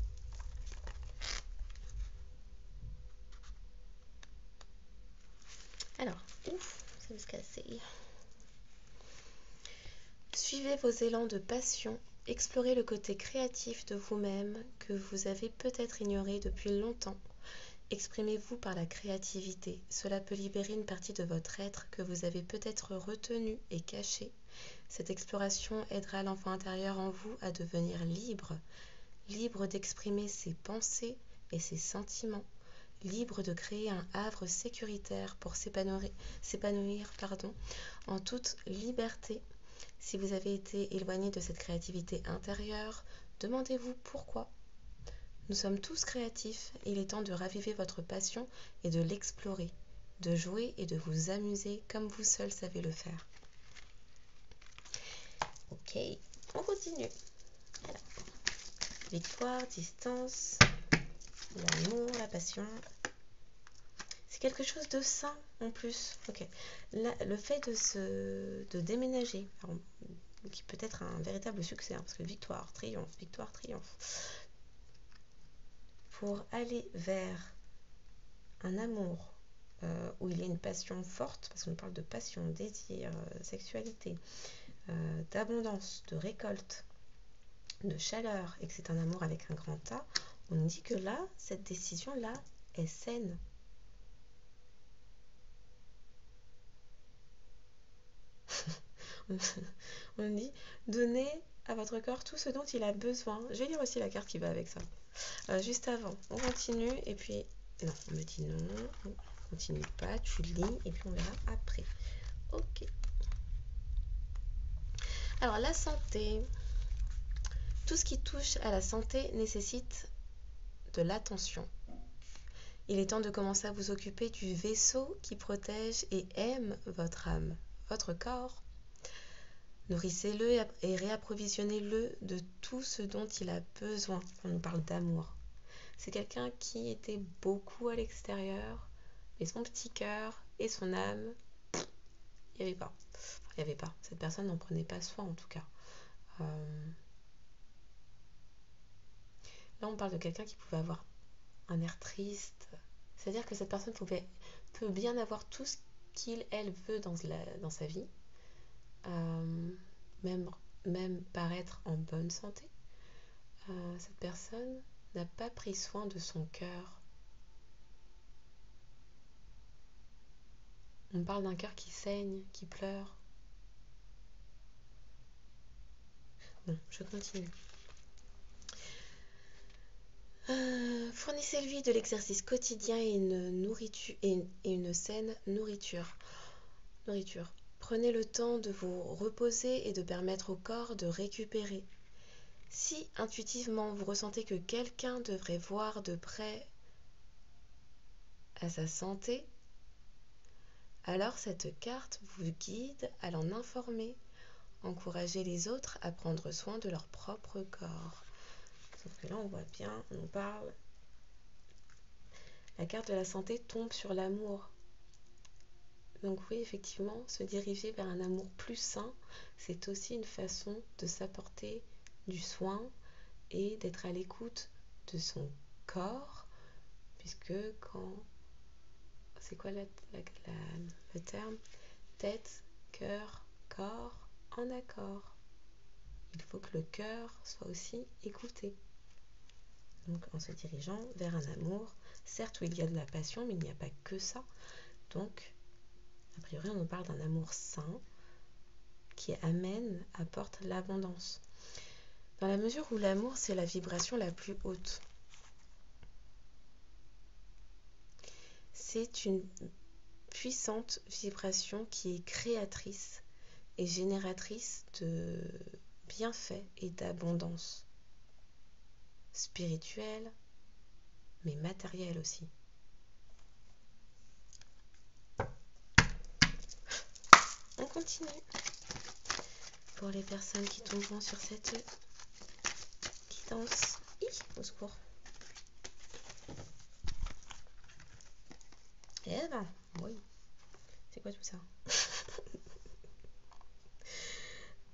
Alors, ouf, ça va se casser. Suivez vos élans de passion, explorez le côté créatif de vous-même que vous avez peut-être ignoré depuis longtemps. Exprimez-vous par la créativité. Cela peut libérer une partie de votre être que vous avez peut-être retenue et cachée. Cette exploration aidera l'enfant intérieur en vous à devenir libre, libre d'exprimer ses pensées et ses sentiments, libre de créer un havre sécuritaire pour s'épanouir en toute liberté. Si vous avez été éloigné de cette créativité intérieure, demandez-vous pourquoi. Nous sommes tous créatifs, il est temps de raviver votre passion et de l'explorer, de jouer et de vous amuser comme vous seul savez le faire. Ok, on continue. Alors, victoire, distance, l'amour, la passion. C'est quelque chose de sain en plus. Ok. Là, le fait de déménager, alors, qui peut être un véritable succès, parce que victoire, triomphe. Pour aller vers un amour où il y a une passion forte, parce qu'on parle de passion, désir, sexualité, d'abondance, de récolte, de chaleur, et que c'est un amour avec un grand A, on dit que là, cette décision-là est saine. On dit, donnez à votre corps tout ce dont il a besoin. Je vais lire aussi la carte qui va avec ça. Juste avant, on continue, et puis, non, on me dit non, on continue pas, tu lis, et puis on verra après. Ok. Alors, la santé. Tout ce qui touche à la santé nécessite de l'attention. Il est temps de commencer à vous occuper du vaisseau qui protège et aime votre âme, votre corps. Nourrissez-le et réapprovisionnez-le de tout ce dont il a besoin. On nous parle d'amour. C'est quelqu'un qui était beaucoup à l'extérieur, mais son petit cœur et son âme, il n'y avait pas. Il n'y avait pas. Cette personne n'en prenait pas soin en tout cas. Là, on parle de quelqu'un qui pouvait avoir un air triste. C'est-à-dire que cette personne peut bien avoir tout ce elle veut dans sa vie, même paraître en bonne santé. Cette personne n'a pas pris soin de son cœur. On parle d'un cœur qui saigne, qui pleure. Bon, je continue. Fournissez-lui de l'exercice quotidien et une saine nourriture. Prenez le temps de vous reposer et de permettre au corps de récupérer. Si intuitivement vous ressentez que quelqu'un devrait voir de près à sa santé, alors cette carte vous guide à l'en informer. Encouragez les autres à prendre soin de leur propre corps. Sauf que là, on voit bien, on parle. La carte de la santé tombe sur l'amour. Donc oui, effectivement, se diriger vers un amour plus sain, c'est aussi une façon de s'apporter du soin et d'être à l'écoute de son corps, puisque quand... C'est quoi le terme? Tête, cœur, corps, en accord. Il faut que le cœur soit aussi écouté. Donc en se dirigeant vers un amour, certes où il y a de la passion, mais il n'y a pas que ça. Donc, a priori, on nous parle d'un amour sain qui apporte l'abondance. Dans la mesure où l'amour, c'est la vibration la plus haute. C'est une puissante vibration qui est créatrice et génératrice de bienfaits et d'abondance spirituelle, mais matérielle aussi. On continue. Pour les personnes qui tomberont sur cette guidance. Au secours. Eh ben, oui. C'est quoi tout ça?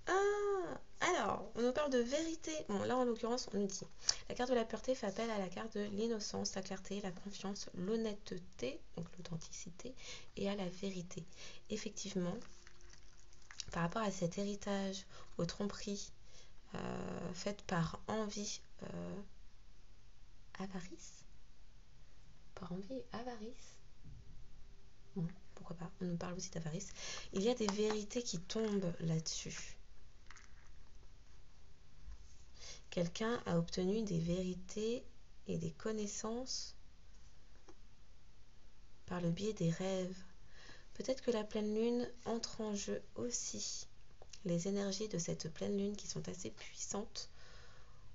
Alors, Alors, on nous parle de vérité. Bon, là, en l'occurrence, on nous dit la carte de la pureté fait appel à la carte de l'innocence, la clarté, la confiance, l'honnêteté, donc l'authenticité, et à la vérité. Effectivement, par rapport à cet héritage aux tromperies faites par envie, avarice, bon, pourquoi pas, on nous parle aussi d'avarice, il y a des vérités qui tombent là-dessus. Quelqu'un a obtenu des vérités et des connaissances par le biais des rêves. Peut-être que la pleine lune entre en jeu aussi. Les énergies de cette pleine lune qui sont assez puissantes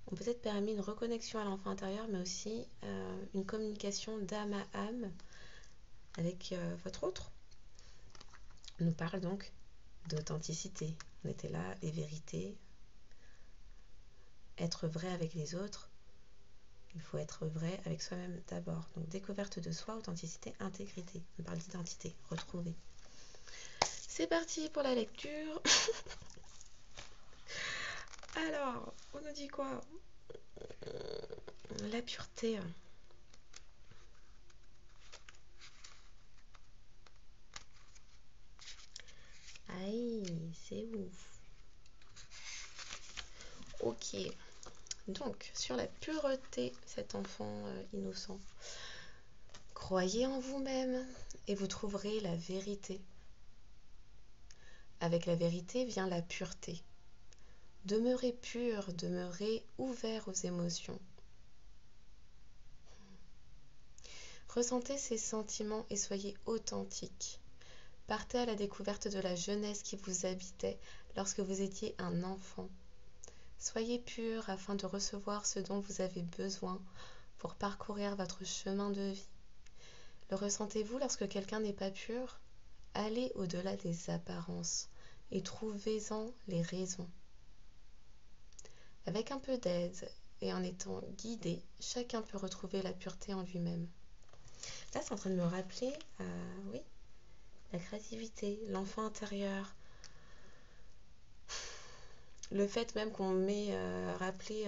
ont peut-être permis une reconnexion à l'enfant intérieur, mais aussi une communication d'âme à âme avec votre autre. On nous parle donc d'authenticité. On était là, les vérités. Être vrai avec les autres, il faut être vrai avec soi-même d'abord. Donc découverte de soi, authenticité, intégrité. On parle d'identité, retrouver. C'est parti pour la lecture. Alors, on nous dit quoi? La pureté. Aïe, c'est ouf. Ok. Donc, sur la pureté, cet enfant innocent, croyez en vous-même et vous trouverez la vérité. Avec la vérité vient la pureté. Demeurez pur, demeurez ouvert aux émotions. Ressentez ces sentiments et soyez authentique. Partez à la découverte de la jeunesse qui vous habitait lorsque vous étiez un enfant. Soyez pur afin de recevoir ce dont vous avez besoin pour parcourir votre chemin de vie. Le ressentez-vous lorsque quelqu'un n'est pas pur? Allez au-delà des apparences et trouvez-en les raisons. Avec un peu d'aide et en étant guidé, chacun peut retrouver la pureté en lui-même. Là, c'est en train de me rappeler, oui, la créativité, l'enfant intérieur. Le fait même qu'on m'ait rappelé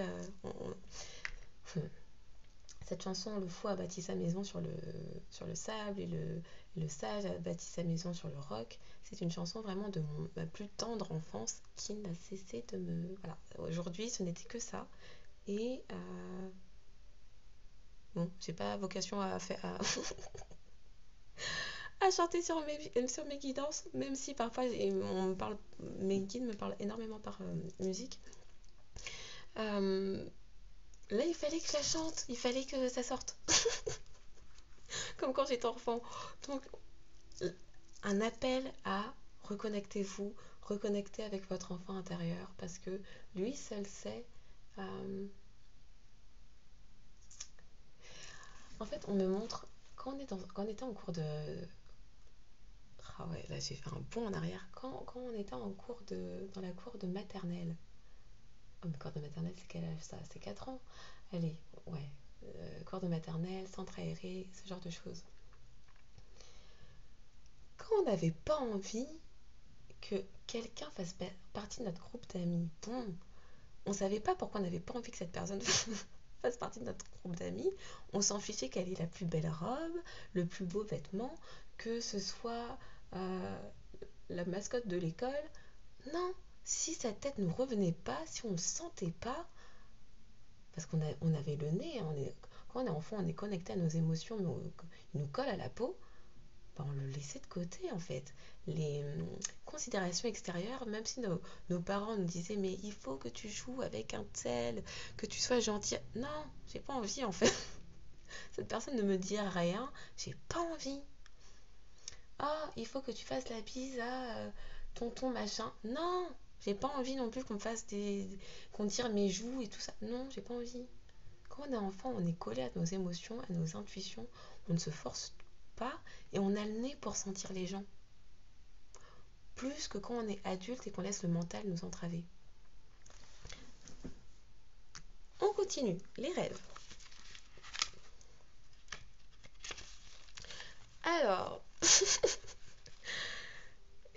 cette chanson, le fou a bâti sa maison sur le sable et le sage a bâti sa maison sur le roc. C'est une chanson vraiment de ma plus tendre enfance qui n'a cessé de me... Voilà, aujourd'hui ce n'était que ça. Et bon, j'ai pas vocation à à chanter sur mes guidances, même si parfois mes guides me parlent énormément par musique. Là, il fallait que je la chante, il fallait que ça sorte. Comme quand j'étais enfant. Donc, un appel à reconnectez-vous, reconnectez avec votre enfant intérieur, parce que lui seul sait. En fait, on me montre, quand on était en cours de... Ah ouais, là j'ai fait un bond en arrière. Quand on était dans la cour de maternelle. Oh, mais cours de maternelle, c'est quel âge ça? C'est 4 ans. Allez, ouais. Cours de maternelle, centre aéré, ce genre de choses. Quand on n'avait pas envie que quelqu'un fasse partie de notre groupe d'amis, bon, on savait pas pourquoi on n'avait pas envie que cette personne fasse partie de notre groupe d'amis. On s'en fichait qu'elle ait la plus belle robe, le plus beau vêtement, que ce soit la mascotte de l'école. Non, si sa tête ne revenait pas, si on ne le sentait pas, parce qu'on avait le nez, quand on est enfant, on est connecté à nos émotions, mais ils nous collent à la peau, on le laissait de côté en fait. Les considérations extérieures, même si nos parents nous disaient mais il faut que tu joues avec un tel, que tu sois gentil. Non, j'ai pas envie en fait. Cette personne ne me dit rien, j'ai pas envie. Ah, il faut que tu fasses la bise à tonton machin. Non, j'ai pas envie non plus qu'on tire mes joues et tout ça. Non, j'ai pas envie. Quand on est enfant, on est collé à nos émotions, à nos intuitions. On ne se force pas et on a le nez pour sentir les gens. Plus que quand on est adulte et qu'on laisse le mental nous entraver. On continue. Les rêves. Alors,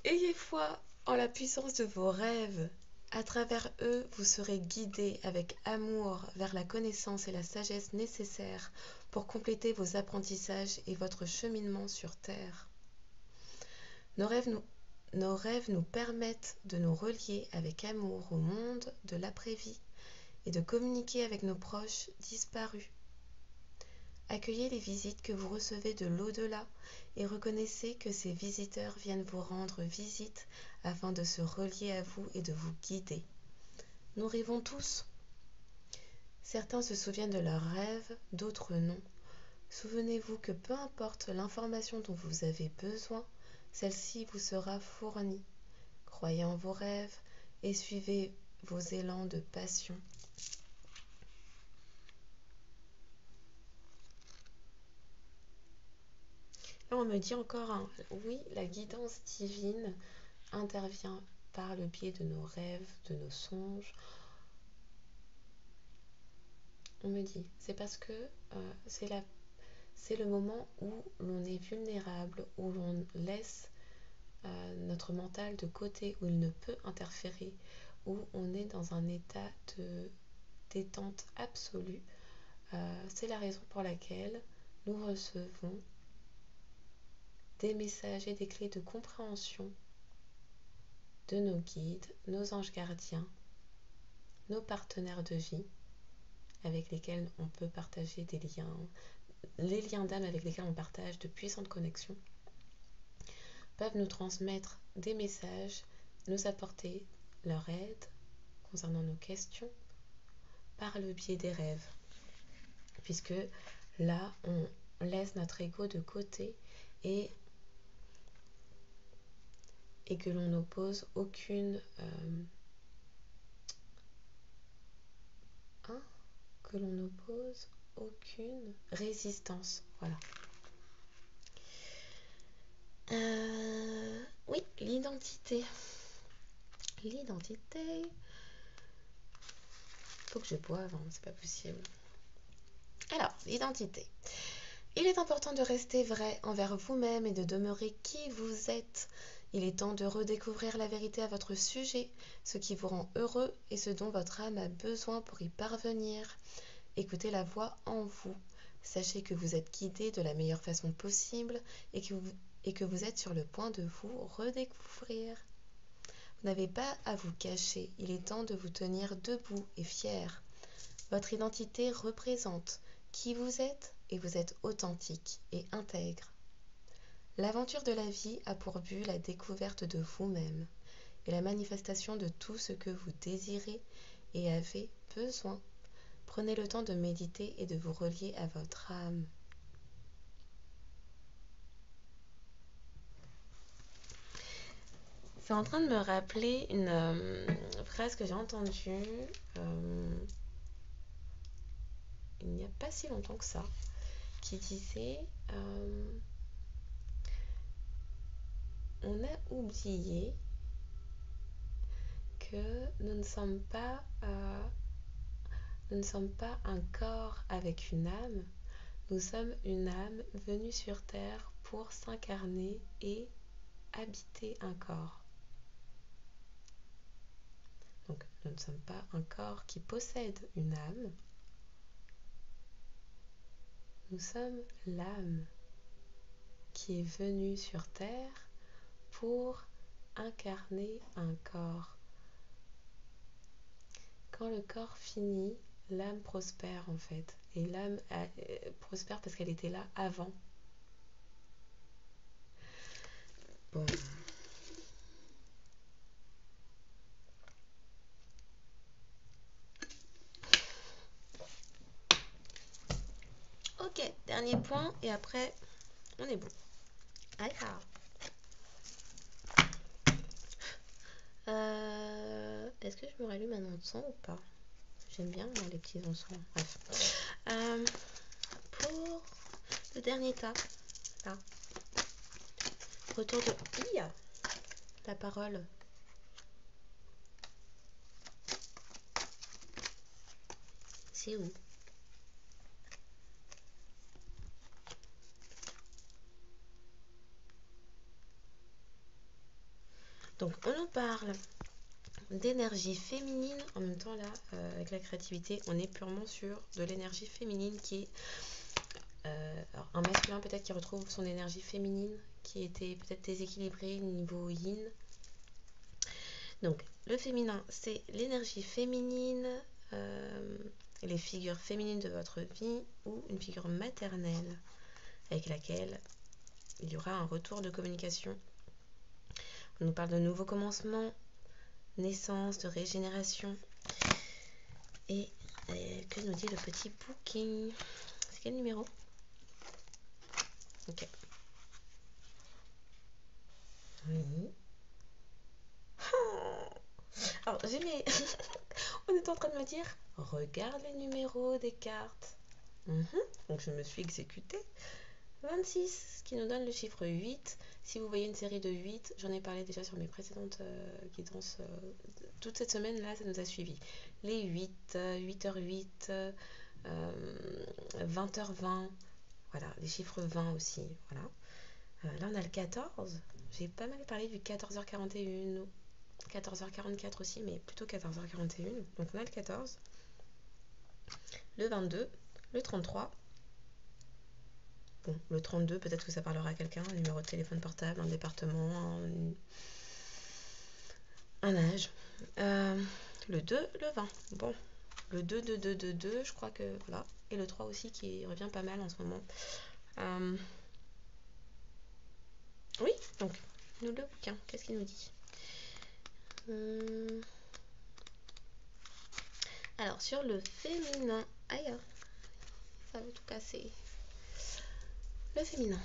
ayez foi en la puissance de vos rêves À travers eux, vous serez guidé avec amour vers la connaissance et la sagesse nécessaires pour compléter vos apprentissages et votre cheminement sur Terre. Nos rêves nous permettent de nous relier avec amour au monde de l'après-vie et de communiquer avec nos proches disparus. Accueillez les visites que vous recevez de l'au-delà et reconnaissez que ces visiteurs viennent vous rendre visite afin de se relier à vous et de vous guider. Nous rêvons tous. Certains se souviennent de leurs rêves, d'autres non. Souvenez-vous que peu importe l'information dont vous avez besoin, celle-ci vous sera fournie. Croyez en vos rêves et suivez vos élans de passion. Là, on me dit encore, oui, la guidance divine intervient par le biais de nos rêves, de nos songes. On me dit, c'est parce que c'est le moment où l'on est vulnérable, où l'on laisse notre mental de côté, où il ne peut interférer, où on est dans un état de détente absolue. C'est la raison pour laquelle nous recevons des messages et des clés de compréhension de nos guides, nos anges gardiens, nos partenaires de vie avec lesquels on peut partager des liens, les liens d'âme avec lesquels on partage de puissantes connexions, peuvent nous transmettre des messages, nous apporter leur aide concernant nos questions par le biais des rêves. Puisque là, on laisse notre ego de côté et que l'on n'oppose aucune résistance. Voilà. Oui, l'identité. Faut que je boive, hein, c'est pas possible. Alors, l'identité. Il est important de rester vrai envers vous-même et de demeurer qui vous êtes. Il est temps de redécouvrir la vérité à votre sujet, ce qui vous rend heureux et ce dont votre âme a besoin pour y parvenir. Écoutez la voix en vous. Sachez que vous êtes guidé de la meilleure façon possible et que vous êtes sur le point de vous redécouvrir. Vous n'avez pas à vous cacher, il est temps de vous tenir debout et fier. Votre identité représente qui vous êtes et vous êtes authentique et intègre. L'aventure de la vie a pour but la découverte de vous-même et la manifestation de tout ce que vous désirez et avez besoin. Prenez le temps de méditer et de vous relier à votre âme. C'est en train de me rappeler une phrase que j'ai entendue il n'y a pas si longtemps que ça, qui disait on a oublié que nous ne sommes pas un corps avec une âme, nous sommes une âme venue sur terre pour s'incarner et habiter un corps. Donc nous ne sommes pas un corps qui possède une âme, nous sommes l'âme qui est venue sur terre pour incarner un corps. Quand le corps finit, l'âme prospère en fait. Et l'âme prospère parce qu'elle était là avant. Bon. Ok, dernier point et après on est bon. Est-ce que je me rallume un encens ou pas? J'aime bien moi, les petits encens. Bref. Pour le dernier tas, là. Retour de la parole. C'est où? Donc on nous parle d'énergie féminine. En même temps, là, avec la créativité, on est purement sur de l'énergie féminine qui est alors, un masculin peut-être qui retrouve son énergie féminine qui était peut-être déséquilibrée niveau yin. Donc, le féminin, c'est l'énergie féminine, les figures féminines de votre vie ou une figure maternelle avec laquelle il y aura un retour de communication. On nous parle de nouveaux commencements, naissance, de régénération. Et que nous dit le petit booking? C'est quel numéro? Ok. Oui. Alors, j'ai mis... On est en train de me dire, regarde les numéros des cartes. Donc, je me suis exécutée. 26, qui nous donne le chiffre 8. Si vous voyez une série de 8, j'en ai parlé déjà sur mes précédentes guidances. Toute cette semaine-là, ça nous a suivi. Les 8, 8h08, 20h20, voilà, les chiffres 20 aussi, voilà. Là, on a le 14. J'ai pas mal parlé du 14h41, 14h44 aussi, mais plutôt 14h41. Donc, on a le 14, le 22, le 33. Bon, le 32, peut-être que ça parlera à quelqu'un, un numéro de téléphone portable, un département, un âge. Le 2, le 20. Bon, le 2, 2, 2, 2, 2, je crois que voilà. Et le 3 aussi qui revient pas mal en ce moment. Oui, donc, nous le bouquin, qu'est-ce qu'il nous dit? Alors, sur le féminin, aïe, ça veut tout casser. Le féminin.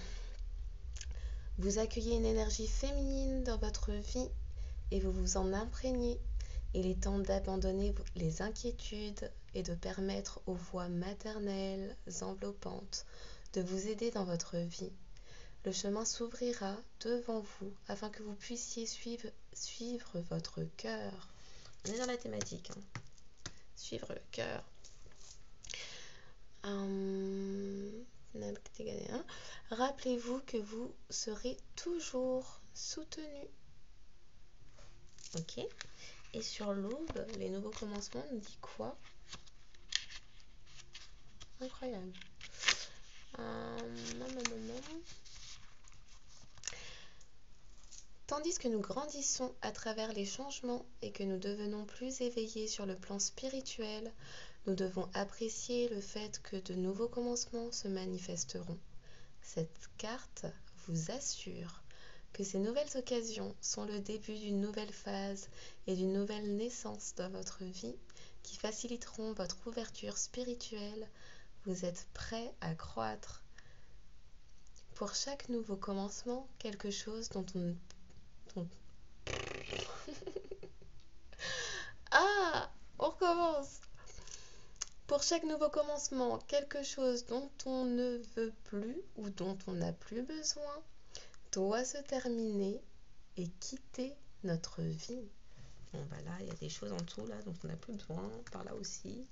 Vous accueillez une énergie féminine dans votre vie et vous vous en imprégnez. Il est temps d'abandonner les inquiétudes et de permettre aux voix maternelles enveloppantes de vous aider dans votre vie. Le chemin s'ouvrira devant vous afin que vous puissiez suivre votre cœur. On est dans la thématique. Suivre le cœur. Rappelez-vous que vous serez toujours soutenu. Ok. Et sur l'aube, les nouveaux commencements, on dit quoi? Incroyable. Tandis que nous grandissons à travers les changements et que nous devenons plus éveillés sur le plan spirituel, nous devons apprécier le fait que de nouveaux commencements se manifesteront. Cette carte vous assure que ces nouvelles occasions sont le début d'une nouvelle phase et d'une nouvelle naissance dans votre vie qui faciliteront votre ouverture spirituelle. Vous êtes prêt à croître. Pour chaque nouveau commencement, quelque chose dont on... on recommence. Pour chaque nouveau commencement, quelque chose dont on ne veut plus ou dont on n'a plus besoin doit se terminer et quitter notre vie. Bon, bah là, il y a des choses en dessous, là, dont on n'a plus besoin, par là aussi.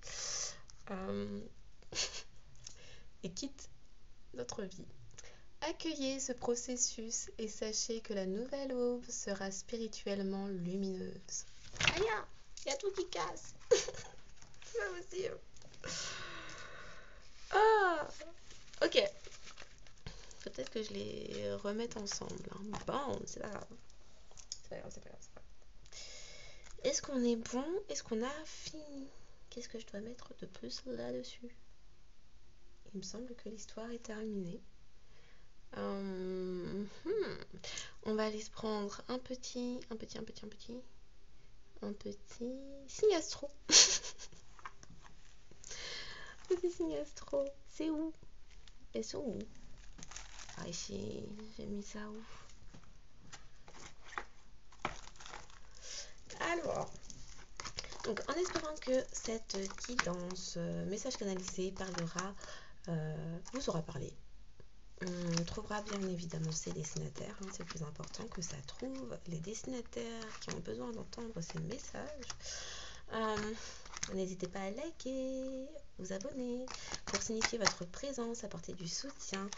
Et quitte notre vie. Accueillez ce processus et sachez que la nouvelle aube sera spirituellement lumineuse. Aïe, il y a tout qui casse. C'est pas possible. Ok. Peut-être que je les remette ensemble. Bon, c'est pas grave. C'est pas grave. Est-ce qu'on est bon? Est-ce qu'on a fini? Qu'est-ce que je dois mettre de plus là-dessus? Il me semble que l'histoire est terminée. On va aller se prendre un petit signe astro. Petit signe astro. C'est où? Elles sont où? Ah, ici, j'ai mis ça où? Alors, donc en espérant que cette guidance, message canalisé, vous aura parlé. On trouvera bien évidemment ces destinataires, c'est le plus important que ça trouve, les destinataires qui ont besoin d'entendre ces messages. N'hésitez pas à liker, vous abonner pour signifier votre présence, apporter du soutien,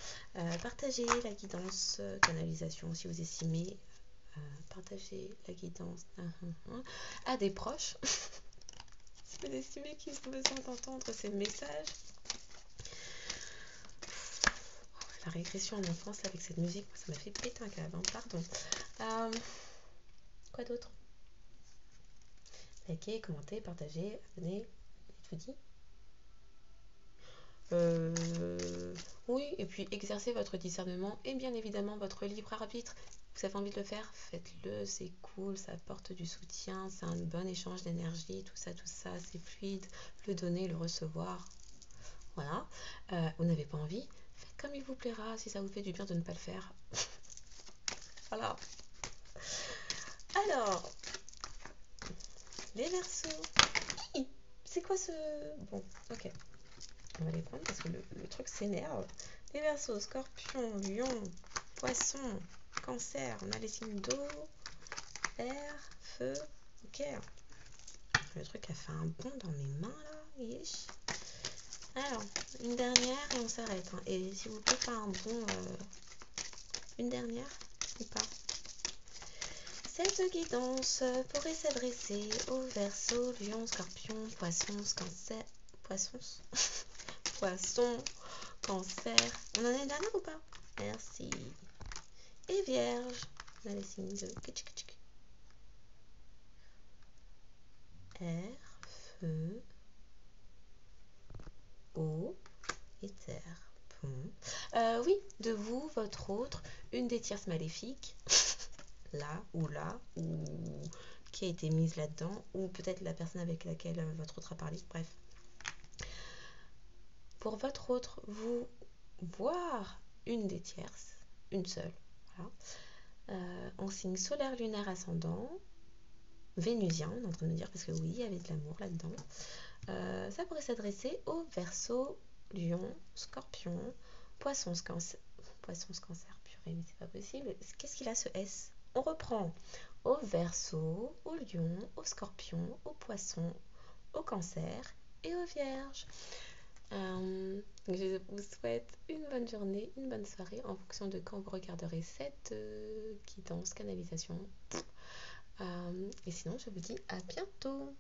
partager la guidance, canalisation si vous estimez partager la guidance à des proches. Si vous estimez qu'ils ont besoin d'entendre ces messages. La régression en enfance là, avec cette musique, ça m'a fait péter un câble, pardon. Quoi d'autre? Likez, commentez, partagez, abonnez, je vous dis. Oui, et puis exercez votre discernement et bien évidemment votre libre arbitre. Vous avez envie de le faire, faites-le, c'est cool, ça apporte du soutien, c'est un bon échange d'énergie, tout ça, c'est fluide, le donner, le recevoir. Voilà. Vous n'avez pas envie, faites comme il vous plaira, si ça vous fait du bien de ne pas le faire. Voilà. Alors, les Verseaux. C'est quoi ce... Bon, ok. On va les prendre parce que le truc s'énerve. Les Verseaux, Scorpion, Lion, Poisson, Cancer. On a les signes d'eau, air, feu. Ok. Le truc a fait un bond dans mes mains là. Yesh. Alors, une dernière et on s'arrête. Et s'il vous plaît, pas un bond. Une dernière ou pas? Cette guidance pourrait s'adresser aux Verseaux, Lion, Scorpion, Poisson, Cancer. Poissons. Poisson, Cancer. On en a une dernière ou pas? Merci. Et Vierge. On a les signes de air, feu, eau et terre. Bon. Oui, de vous, votre autre, une des tierces maléfiques, là, ou qui a été mise là-dedans, ou peut-être la personne avec laquelle votre autre a parlé, bref. Pour votre autre, vous voir une des tierces, une seule, voilà, en signe solaire, lunaire, ascendant, vénusien, on est en train de me dire, parce que oui, il y avait de l'amour là-dedans. Ça pourrait s'adresser aux Verseaux, Lion, Scorpion, Poissons, Cancer, purée, mais c'est pas possible. Qu'est-ce qu'il a ce S? On reprend. Au Verseau, au Lion, au Scorpion, au Poisson, au Cancer et aux Vierges. Je vous souhaite une bonne journée, une bonne soirée en fonction de quand vous regarderez cette guidance, canalisation. Et sinon, je vous dis à bientôt.